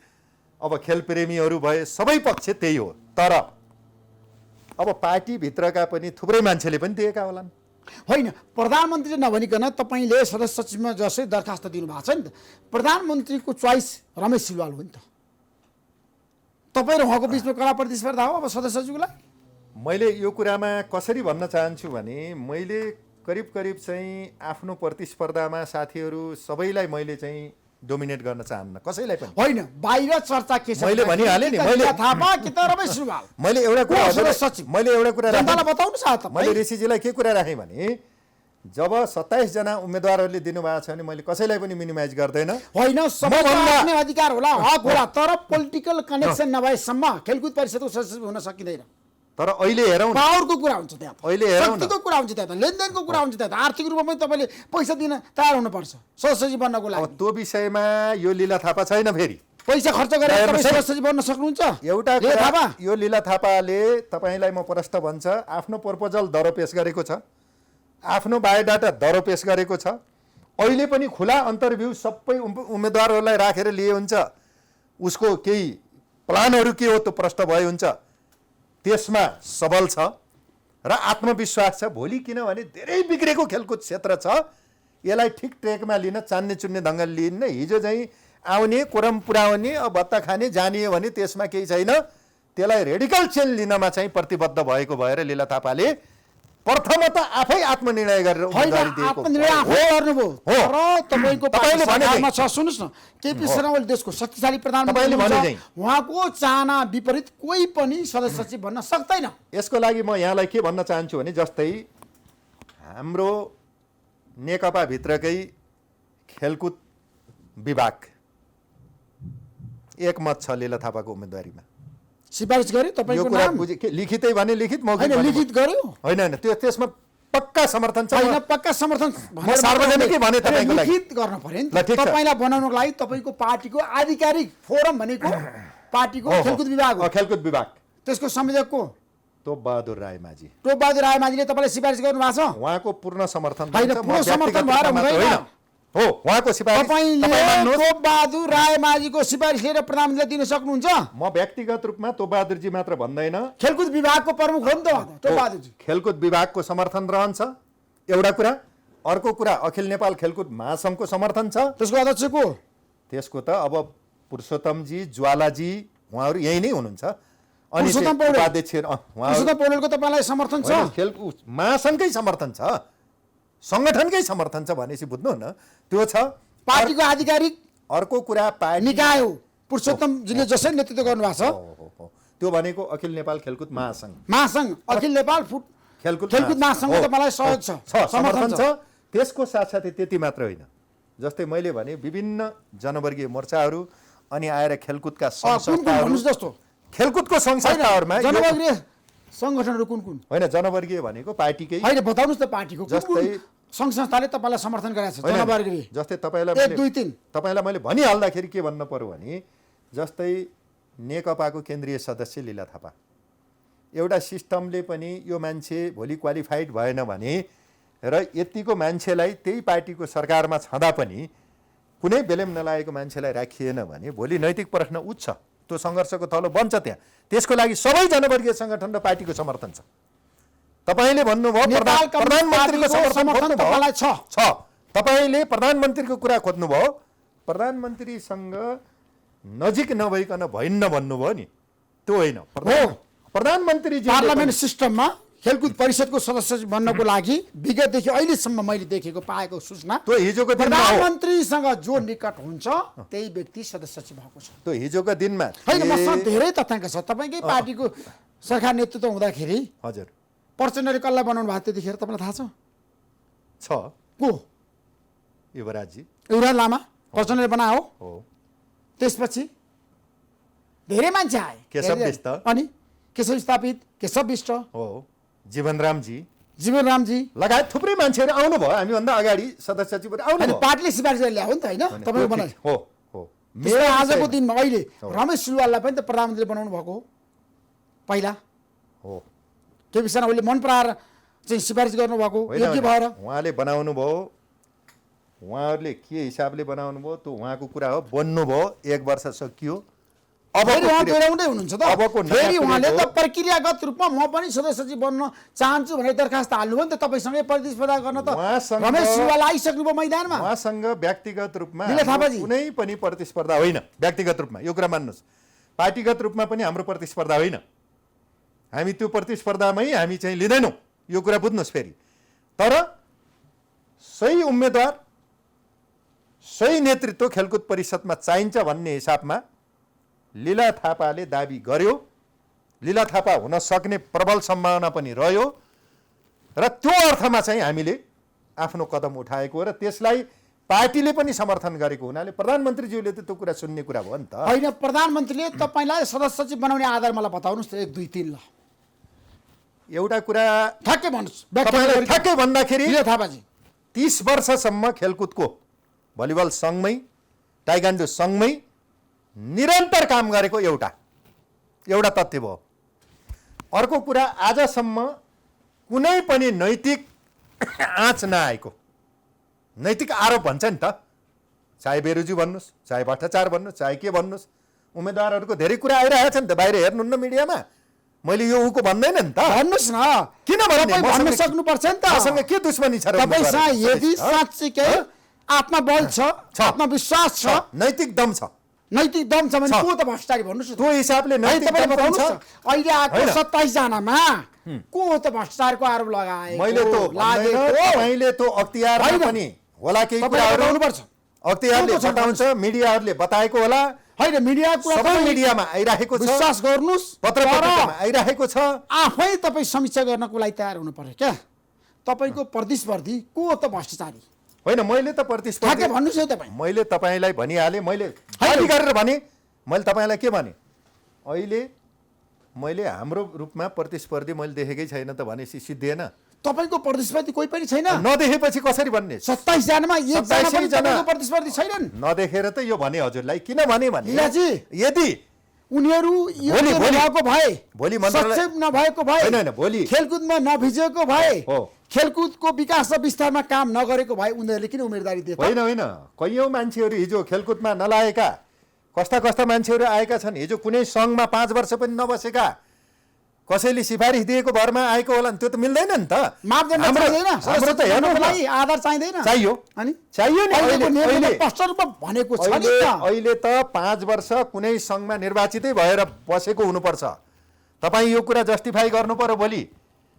अब खेल प्रेमीहरू भए, सबै पक्ष त्यही हो। तर अब पार्टीभित्रका पनि थुप्रै मान्छेले पनि दिएका होलान्। होइन, प्रधानमन्त्रीले नभनिकन तपाईँले सदस्य सचिवमा जसरी दरखास्त दिनुभएको छ नि त, प्रधानमन्त्रीको चोइस रमेश सिलवाल हो नि त। तपाईँ र उहाँको बिचमा कडा प्रतिस्पर्धा हो अब सदस्य सचिवको लागि? मैले यो कुरामा कसरी भन्न चाहन्छु भने मैले करिब करिब चाहिँ आफ्नो प्रतिस्पर्धामा साथीहरू सबैलाई मैले चाहिँ डोमिनेट गर्न चाहन्न कसैलाई पनि। होइन बाहिर चर्चा के छ मैले भनिहालेँ नि, मैले थापा कि त रमेश सुनवाल मैले एउटा कुरा सचिव मैले एउटा कुरा जनतालाई बताउनु छ त मैले ऋषिजीलाई के कुरा राखेँ भने जब 27 जना उम्मेदवारहरूले दिनुभएको छ भने मैले कसैलाई पनि मिनिमाइज गर्दैन। होइन सबैको आफ्नै अधिकार होला हक होला तर पोलिटिकल कनेक्सन नभएसम्म खेलकुद परिषदको सदस्य हुन सकिँदैन। तर अहिले हेरौँ पावरको कुरा हुन्छ त्यहाँ, अहिले हेरौँ न, शक्तिको कुरा हुन्छ त्यहाँ, लेनदेनको कुरा हुन्छ त्यहाँ, आर्थिक रूपमा पनि तपाईँले पैसा दिन तयार हुनुपर्छ सदस्य बन्नको लागि। त्यो विषयमा यो लीला थापा छैन। फेरि पैसा खर्च गरेर तपाईँ सदस्य बन्न सक्नुहुन्छ। एउटा कुरा यो लीला थापाले तपाईँलाई म प्रश्न भन्छ आफ्नो प्रपोजल दरो पेश गरेको छ, आफ्नो बायोडाटा दरो पेश गरेको छ। अहिले पनि खुला अन्तर्भ्यू सबै उम्मेदवारहरूलाई राखेर लिए हुन्छ, उसको केही प्लानहरू के हो त्यो प्रश्न भए हुन्छ, त्यसमा सबल छ र आत्मविश्वास छ। भोलि किनभने धेरै बिग्रेको खेलकुद क्षेत्र छ, यसलाई ठिक ट्रेकमा लिन चान्ने चुन्ने ढङ्गले लिन्न। हिजो चाहिँ आउने कोरम पुर्याउने भत्ता खाने जानियो भने त्यसमा केही छैन। त्यसलाई रेडिकल चेन्ज लिनमा चाहिँ प्रतिबद्ध भएको भएर लीला थापाले प्रथमत आफै आत्मनिर्णय गरेर उम्मेदवारी दिएको सुन्नुहोस् न, केपी शर्मा ओली देशको शक्तिशाली प्रधानमन्त्री उहाँको चाहना विपरीत कोही पनि सदस्य सचिव भन्न सक्दैन। यसको लागि म यहाँलाई के भन्न चाहन्छु भने जस्तै हाम्रो नेकपा भित्रकै खेलकुद विभाग एकमत छ लीला थापाको उम्मेदवारीमा। सिफारिस गरे तपाईको नाम लिखितै भने लिखित मौखिक हैन लिखित गर्यो हैन त्यो त्यसमा पक्का समर्थन छ। हैन पक्का समर्थन म सार्वजनिकै भने तपाईको लागि लिखित गर्न पर्यो नि। तपाईलाई बनाउनको लागि तपाईको पार्टीको आधिकारिक फोरम भनेको पार्टीको खेलकुद विभाग हो। खेलकुद विभाग त्यसको संयोजक को टोप बहादुर रायमाझी। टोप बहादुर रायमाझीले तपाईलाई सिफारिस गर्नु भएको छ। उहाँको पूर्ण समर्थन छ। हैन पूर्ण समर्थन भएर हुँदैन हो उहाँको सिफारिस। तपाईले टोप बहादुर रायमाझीको सिफारिस लिएर प्रधानमन्त्रीले दिन सक्नुहुन्छ। म व्यक्तिगत रूपमा टोप बहादुरजी मात्र भन्दैन, खेलकुद विभागको प्रमुख हो नि त टोप बहादुरजी। खेलकुद विभागको समर्थन रहन्छ एउटा कुरा। अर्को कुरा अखिल नेपाल खेलकुद महासंघको समर्थन छ। त्यसको अध्यक्ष को? त्यसको त अब पुरुषोत्तमजी ज्वालाजी उहाँहरू यही नै हुनुहुन्छ। अनि उपाध्यक्ष पुरुषोत्तम पौडेलको तपाईलाई समर्थन छ। खेलकुद महासंघकै समर्थन छ, संगठनकै समर्थन छ भनेपछि बुझ्नु न त्यो छ। पार्टीको आधिकारिक अर्को कुरा पार्टी निकाय हो पुरुषोत्तमजीले जसरी नेतृत्व गर्नुभएको छ त्यो भनेको अखिल नेपाल खेलकुद महासंघ। महासंघ अखिल नेपाल खेलकुद महासंघको तपाईलाई सहयोग छ, समर्थन छ। त्यसको साथसाथै त्यति मात्र होइन, जस्तै मैले भने विभिन्न जनवर्गीय मोर्चाहरू अनि आएर खेलकुदका जस्तो खेलकुदको संस्थाहरूमा जनवर्गीय संगठनहरू कुन कुन? होइन जनवर्गीय भनेको पार्टीकै हैन बताउनुस् त पार्टीको जस्तै संघ संस्थाले तपाईलाई समर्थन गरेको छ जनवर्गीय। जस्तै तपाईलाई 1 2 3 तपाईलाई मैले भनिहाल्दाखेरि के भन्न पर्यो भने जस्तै नेकपाको केन्द्रीय सदस्य लीला थापा एउटा सिस्टमले पनि यो मान्छे भोलि क्वालिफाइड भएन भने र यतिको मान्छेलाई त्यही पार्टीको सरकारमा छँदा पनि कुनै बेलेम नलागेको मान्छेलाई राखिएन भने भोलि नैतिक प्रश्न उठ्छ, त्यो सङ्घर्षको थलो बन्छ त्यहाँ। त्यसको लागि सबै जनवर्गीय सङ्गठन र पार्टीको समर्थन छ। तपाईँले भन्नुभयो प्रधानमन्त्रीको समर्थन तपाईँलाई छ। तपाईँले प्रधानमन्त्रीको कुरा खोज्नुभयो, प्रधानमन्त्रीसँग नजिक नभइकन भइन्न भन्नुभयो नि, त्यो होइन। प्रधानमन्त्री पार्लियामेन्ट सिस्टममा खेलकुद परिषदको सदस्य बन्नको लागि विगतदेखि अहिलेसम्म मैले देखेको पाएको सूचना त्यो हिजोको दिनमा प्रधानमन्त्रीसँग जो निकट हुन्छ त्यही व्यक्ति सदस्य सचिव भएको छ। त्यो हिजोको दिनमा हैन मसँग धेरै तथ्याङ्क छ। तपाईँकै पार्टीको सरकार नेतृत्व हुँदाखेरि हजुर प्रचण्डले कसलाई बनाउनु भएको त्यतिखेर तपाईँलाई थाहा छ? को? युवराजजी, युवराज लामा प्रचण्डले बनायो हो। त्यसपछि धेरै मान्छे आए, केशव विष्ट अनि केशव स्थापित, केशव विष्ट हो, जीवनरामजी लगायत थुप्रै मान्छेहरू आउनुभयो हामीभन्दा अगाडि सदस्य सचिवहरू आउनुभयो। पार्टीले सिफारिस गरेर ल्यायो नि त होइन तपाईँको बनाए हो हो। मेरो आजको दिनमा अहिले रमेश सुनवाललाई पनि त प्रधानमन्त्रीले बनाउनु भएको हो पहिला हो। केपी शर्मा ओलीले मन पराएर चाहिँ सिफारिस गर्नुभएको योग्य भएर उहाँले बनाउनु भयो। उहाँहरूले के हिसाबले बनाउनु भयो त्यो उहाँको कुरा हो। बन्नुभयो, 1 वर्ष सकियो। अब उहाँ दोहोऱ्याउँदै हुनुहुन्छ त। अबको फेरि उहाँले त प्रक्रियागत रूपमा म पनि सदस्य सचिव बन्न चाहन्छु भनेर दरखास्त हाल्नुभयो नि त। तपाईँसँगै प्रतिस्पर्धा गर्न त रमेश सुनवाल आइसक्नुभयो मैदानमा। उहाँसँग व्यक्तिगत रूपमा लीला थापाजी कुनै पनि प्रतिस्पर्धा होइन। व्यक्तिगत रूपमा यो कुरा मान्नुहोस्, पार्टीगत रूपमा पनि हाम्रो प्रतिस्पर्धा होइन। हामी त्यो प्रतिस्पर्धामै हामी चाहिँ लिँदैनौँ, यो कुरा बुझ्नुहोस्। फेरि तर सही उम्मेदवार सही नेतृत्व खेलकुद परिषदमा चाहिन्छ भन्ने हिसाबमा लीला थापाले दाबी गर्यो। लीला थापा हुन सक्ने प्रबल सम्भावना पनि रह्यो र त्यो अर्थमा चाहिँ हामीले आफ्नो कदम उठाएको र त्यसलाई पार्टीले पनि समर्थन गरेको हुनाले प्रधानमन्त्रीज्यूले त त्यो कुरा सुन्ने कुरा भयो नि त। होइन, प्रधानमन्त्रीले तपाईँलाई सदस्य सचिव बनाउने आधार मलाई बताउनुहोस् त, 1 2 3 ल। एउटा कुरा ठ्याक्कै भन्नुहोस्। तपाईँलाई ठ्याक्कै भन्दाखेरि लीला थापाजी 30 वर्षसम्म खेलकुदको भलिबल सङ्घमै ताइक्वान्डो सङ्घमै निरन्तर काम गरेको एउटा तथ्य भयो। अर्को कुरा आजसम्म कुनै पनि नैतिक आँच नआएको, नैतिक आरोप भन्छ नि त, चाहे बेरुजी भन्नुहोस्, चाहे भट्टाचार भन्नुहोस्, चाहे के भन्नुहोस्, उम्मेदवारहरूको धेरै कुरा आइरहेको छ नि त, बाहिर हेर्नुहुन्न मिडियामा। मैले यो उको भन्दैन नि त, भन्नुहोस् न, किन भन्नु सक्नुपर्छ नि त। मसँग के दुश्मनी छ र? तपाईँसँग यदि साँच्चीकै आत्मबल छ, आत्मविश्वास छ, नैतिक दम छ, नैतिक दम छ भने को त भ्रष्टाचारी भन्नुहोस् न। त्यो हिसाबले नैतिक दम पनि छ। अहिले आएको 27 जनामा को त भ्रष्टाचारको आरोप लगाएको? मैले त मैले त अख्तियारमा पनि होला केही कुराहरू हुनुपर्छ। अख्तियारले बताउँछ, मिडियाहरूले बताएको होला। होइन, मिडिया सबै मिडियामा आइरहेको छ, विश्वास गर्नुहोस्। पत्रपत्रिकामा आइरहेको छ। आफै तपाईँ समीक्षा गर्नको लागि तयार हुनु पर्यो क्या। तपाईँको प्रतिस्पर्धी को त भ्रष्टाचारी होइन, मैले त प्रतिस्पर्धी भन्नुहोस् है तपाईँ। मैले तपाईँलाई भनिहालेँ, मैले जारी गरेर भने। मैले तपाईँलाई के भने, अहिले मैले हाम्रो रूपमा प्रतिस्पर्धी मैले देखेकै छैन त भनेपछि सिद्धिएन। तपाईँको प्रतिस्पर्धी कोही पनि छैन। नदेखेपछि कसरी भन्ने? 27 जनामा 1 जना पनि तपाईँको प्रतिस्पर्धी छैनन्। नदेखेर त यो भने हजुरलाई किन भने लीलाजी, यदि उनीहरू भएको भए, भोलि सक्षम नभएको भए, होइन भोलि खेलकुदमा नभिजेको भए, हो, खेलकुदको विकास र विस्तारमा काम नगरेको भए उनीहरूले किन उम्मेदवारी दिए? होइन होइन, कैयौँ मान्छेहरू हिजो खेलकुदमा नलागेका कस्ता कस्ता मान्छेहरू आएका छन्। हिजो कुनै सङ्घमा 5 वर्ष पनि नबसेका, कसैले सिफारिस दिएको भरमा आएको होला नि, त्यो त मिल्दैन नि त। मापदण्ड चाहिँदैन, हाम्रो त हेर्नु आधार चाहिँदैन, चाहियो अनि चाहियो नि। स्पष्ट रूपमा भनेको छ नि त। अहिले त 5 वर्ष कुनै सङ्घमा निर्वाचितै भएर बसेको हुनुपर्छ। तपाईँ यो कुरा जस्टिफाई गर्नु पर्यो। भोलि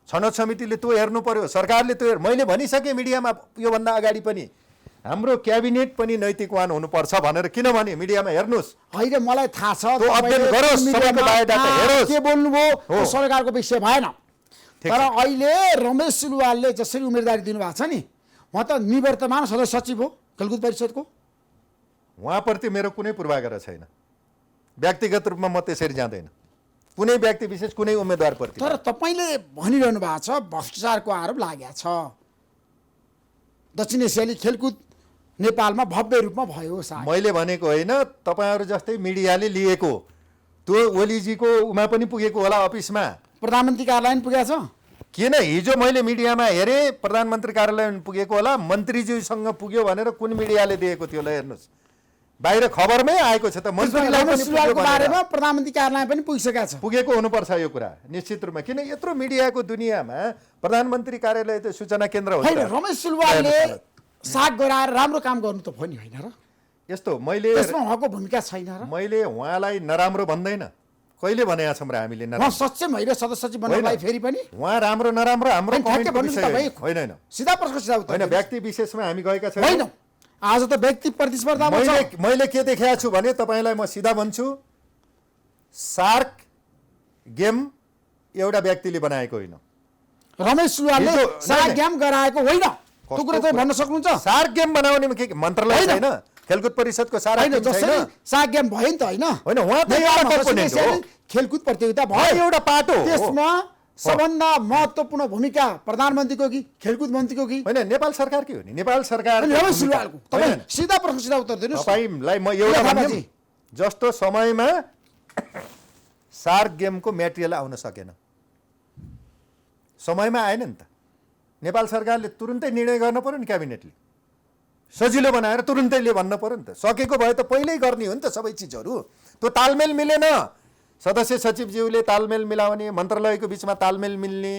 छनौट समितिले त्यो हेर्नु पर्यो, सरकारले त्यो मैले भनिसकेँ मिडियामा योभन्दा अगाडि पनि, हाम्रो क्याबिनेट पनि नैतिकवान हुनुपर्छ भनेर। किनभने मिडियामा हेर्नुहोस्, होइन मलाई थाहा छ, त्यो अध्ययन गरोस्, सबैको बायोडाटा हेरोस्। के बोल्नुभयो सरकारको विषय भएन, तर अहिले रमेश सिलवालले जसरी उम्मेदवारी दिनुभएको छ नि, उहाँ त निवर्तमान सदस्य सचिव हो खेलकुद परिषदको। उहाँप्रति मेरो कुनै पूर्वाग्रह छैन, व्यक्तिगत रूपमा म त्यसरी जाँदैन कुनै व्यक्ति विशेष कुनै उम्मेदवारप्रति। तर तपाईँले भनिरहनु भएको छ भ्रष्टाचारको आरोप लागेको छ। दक्षिण एसियाली खेलकुद नेपालमा भव्य रूपमा भयो। मैले भनेको होइन, तपाईँहरू जस्तै मिडियाले लिएको त्यो ओलीजीको उमा पनि पुगेको होला, अफिसमा प्रधानमन्त्री कार्यालय पनि पुगेको छ। किन हिजो मैले मिडियामा हेरेँ प्रधानमन्त्री कार्यालय पनि पुगेको होला, मन्त्रीज्यूसँग पुग्यो भनेर कुन मिडियाले दिएको थियो ल हेर्नुहोस्, बाहिर खबरमै आएको छ त। मन्त्रीलाई बारेमा प्रधानमन्त्री कार्यालय पनि पुगिसकेको छ, पुगेको हुनुपर्छ यो कुरा निश्चित रूपमा। किन यत्रो मिडियाको दुनियाँमा प्रधानमन्त्री कार्यालय त सूचना केन्द्र हो। रमेश सिलवालले साग गराएर राम्रो काम गर्नु त भयो नि, होइन र? यस्तो मैले त्यसमा उहाँको भूमिका छैन र? मैले उहाँलाई नराम्रो भन्दैन, कहिले भनेका छौँ र हामीले उहाँ सक्षम होइन सदस्य सचिव बन्नलाई फेरि पनि? उहाँ राम्रो नराम्रो हाम्रो होइन होइन, सिधा प्रश्न सिधा उत्तर होइन, व्यक्ति विशेषमा हामी गएका छैनौँ। होइन, आज त व्यक्ति प्रतिस्पर्धामा छ। मैले के देखेको छु भने तपाईँलाई म सिधा भन्छु, सार्क गेम एउटा व्यक्तिले बनाएको होइन, रमेश सिलवालले सार्क गेम गराएको होइन। त्यो कुरा चाहिँ भन्न सक्नुहुन्छ? सार्क गेम बनाउनेमा के मन्त्रालय छैन? खेलकुद परिषदको सार्क गेम छैन? सार्क गेम भयो नि त, होइन? होइन, उहाँ त एउटा कम्पोनेन्ट हो, खेलकुद प्रतियोगिता भयो, एउटा पाटो हो। त्यसमा सबभन्दा महत्त्वपूर्ण भूमिका प्रधानमन्त्रीको कि खेलकुद मन्त्रीको कि होइन? नेपाल सरकारकै हो नि, नेपाल सरकार। रमेश सिलवालको। तपाईँ सिधा प्रश्न सिधा उत्तर दिनुहोस्। तपाईँलाई म एउटा भन्छु, जस्तो समयमा सार्क गेमको मेटेरियल आउन सकेन, समयमा आएन नि त। नेपाल सरकारले तुरुन्तै निर्णय गर्न पर्यो नि, क्याबिनेटले सजिलो बनाएर तुरुन्तैले भन्न पर्यो नि त। सकेको भए त पहिल्यै गर्ने हो नि त सबै चिजहरू। त्यो तालमेल मिलेन, सदस्य सचिवज्यूले तालमेल मिलाउने, मन्त्रालयको बिचमा तालमेल मिल्ने,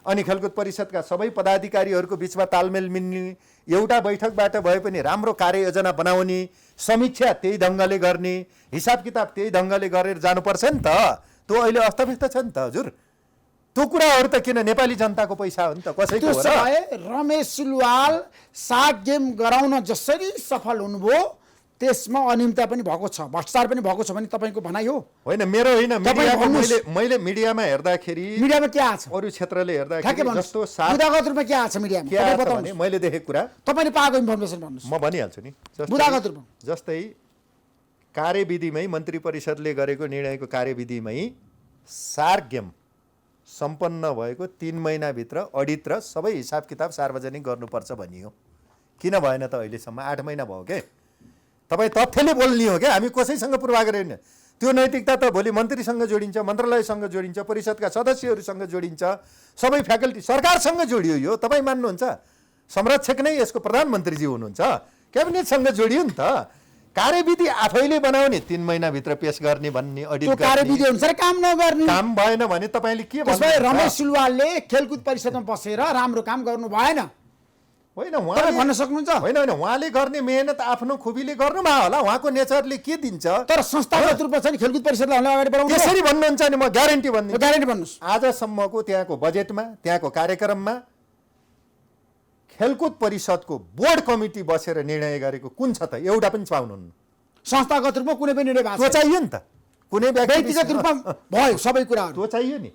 अनि खेलकुद परिषदका सबै पदाधिकारीहरूको बिचमा तालमेल मिल्ने, एउटा बैठकबाट भए पनि राम्रो कार्ययोजना बनाउने, समीक्षा त्यही ढङ्गले गर्ने, हिसाब किताब त्यही ढङ्गले गरेर जानुपर्छ नि त। त्यो अहिले अस्तव्यस्त छ नि त हजुर। त्यो कुराहरू त किन नेपाली जनताको पैसा हो नि त, कसैको हो त्यसो र? भए रमेश सिलवाल साग गेम गराउन जसरी सफल हुनुभयो त्यसमा अनियमितता पनि भएको छ, भ्रष्टाचार पनि भएको छ भने तपाईँको भनाइ हो? होइन, मेरो होइन, मिडियामा भन्नुहोस्। मैले मिडियामा हेर्दाखेरि मिडियामा के आछ? अरू क्षेत्रले ठ्याक्कै हेर्दाखेरि भन्नुहोस्। जस्तो साग बुदागत रूपमा के आछ मिडियामा? के तपाईँ आछ भने बताउनुहोस्। मैले देखेको कुरा तपाईँले पाएको इन्फर्मेसन भन्नुहोस्। म भनिहाल्छु नि। बुदागत रूपमा जस्तै कार्यविधिमै मन्त्री परिषदले गरेको निर्णयको कार्यविधिमै सार गेम सम्पन्न भएको 3 महिनाभित्र अडिट र सबै हिसाब किताब सार्वजनिक गर्नुपर्छ भनियो। किन भएन त अहिलेसम्म? 8 महिना भयो के? तपाईँ तथ्यले बोल्ने हो क्या, हामी कसैसँग पूर्वाग्रह होइन। त्यो नैतिकता त भोलि मन्त्रीसँग जोडिन्छ, मन्त्रालयसँग जोडिन्छ, परिषदका सदस्यहरूसँग जोडिन्छ, सबै फ्याकल्टी सरकारसँग जोडियो। यो तपाईँ मान्नुहुन्छ? संरक्षक नै यसको प्रधानमन्त्रीजी हुनुहुन्छ, क्याबिनेटसँग जोडियो नि त। कार्यविधि आफैले बनाउने, 3 महिनाभित्र पेश गर्ने भन्ने, अडिट त्यो कार्यविधि अनुसार काम नगर्ने। काम भएन भने तपाईँले के त्यसो भए भन्नुहुन्छ? रमेश सिलवालले खेलकुद परिषदमा बसेर राम्रो काम गर्नु भएन होइन, तपाईँ उहाँले भन्न सक्नुहुन्छ? होइन, उहाँले गर्ने मेहनत आफ्नो खुबीले गर्नुभयो होला, उहाँको नेचरले के दिन्छ? तर संस्थागत रूपमा चाहिँ खेलकुद परिषदलाई हामीले अगाडि बढाउनु त्यसरी भन्नुहुन्छ नि, म ग्यारेन्टी भन्दिनँ। ग्यारेन्टी भन्नुहोस्। आजसम्मको त्यहाँको बजेटमा, त्यहाँको कार्यक्रममा खेलकुद परिषदको बोर्ड कमिटी बसेर निर्णय गरेको कुन छ त? एउटा पनि पाउनुहुन्न। संस्थागत रूपमा कुनै पनि निर्णय भएको त्यो छैन। चाहियो नि त, कुनै व्यक्तिगत रूपमा भयो सबै कुराहरू। त्यो चाहियो नि।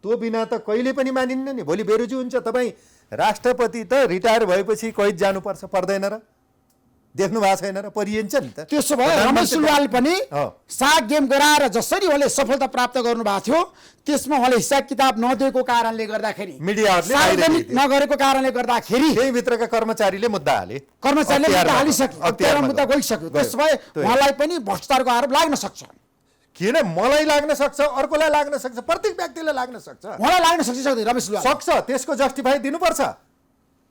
त्यो बिना त कहिले पनि मानिन्न नि। भोलि बेरुजी हुन्छ, तपाईँ राष्ट्रपति त रिटायर भएपछि कैद जानुपर्छ, पर्दैन र? देख्नु भएको छैन र? परिन्छ नि त। त्यसो भए रमेश सिलवाल पनि साग गेम गराएर जसरी उहाँले सफलता प्राप्त गर्नु भएको थियो त्यसमा उहाँले हिसाब किताब नदिएको कारणले गर्दाखेरि, मिडियाहरूले सार्वजनिक नगरेको कारणले गर्दाखेरि त्यही भित्रका कर्मचारीले मुद्दा हाले, कर्मचारीले मुद्दा हालिसक्यो, अख्तियारमा मुद्दा गइसक्यो। त्यसो भए त्यो उहाँलाई पनि भ्रष्टाचारको आरोप लाग्न सक्छ। किन मलाई लाग्न सक्छ, अर्कोलाई लाग्न सक्छ, प्रत्येक व्यक्तिलाई लाग्न सक्छ। उहाँलाई लाग्न सक्छ सक्दैन रमेश सिलवाल? सक्छ, त्यसको जस्टिफाई दिनुपर्छ,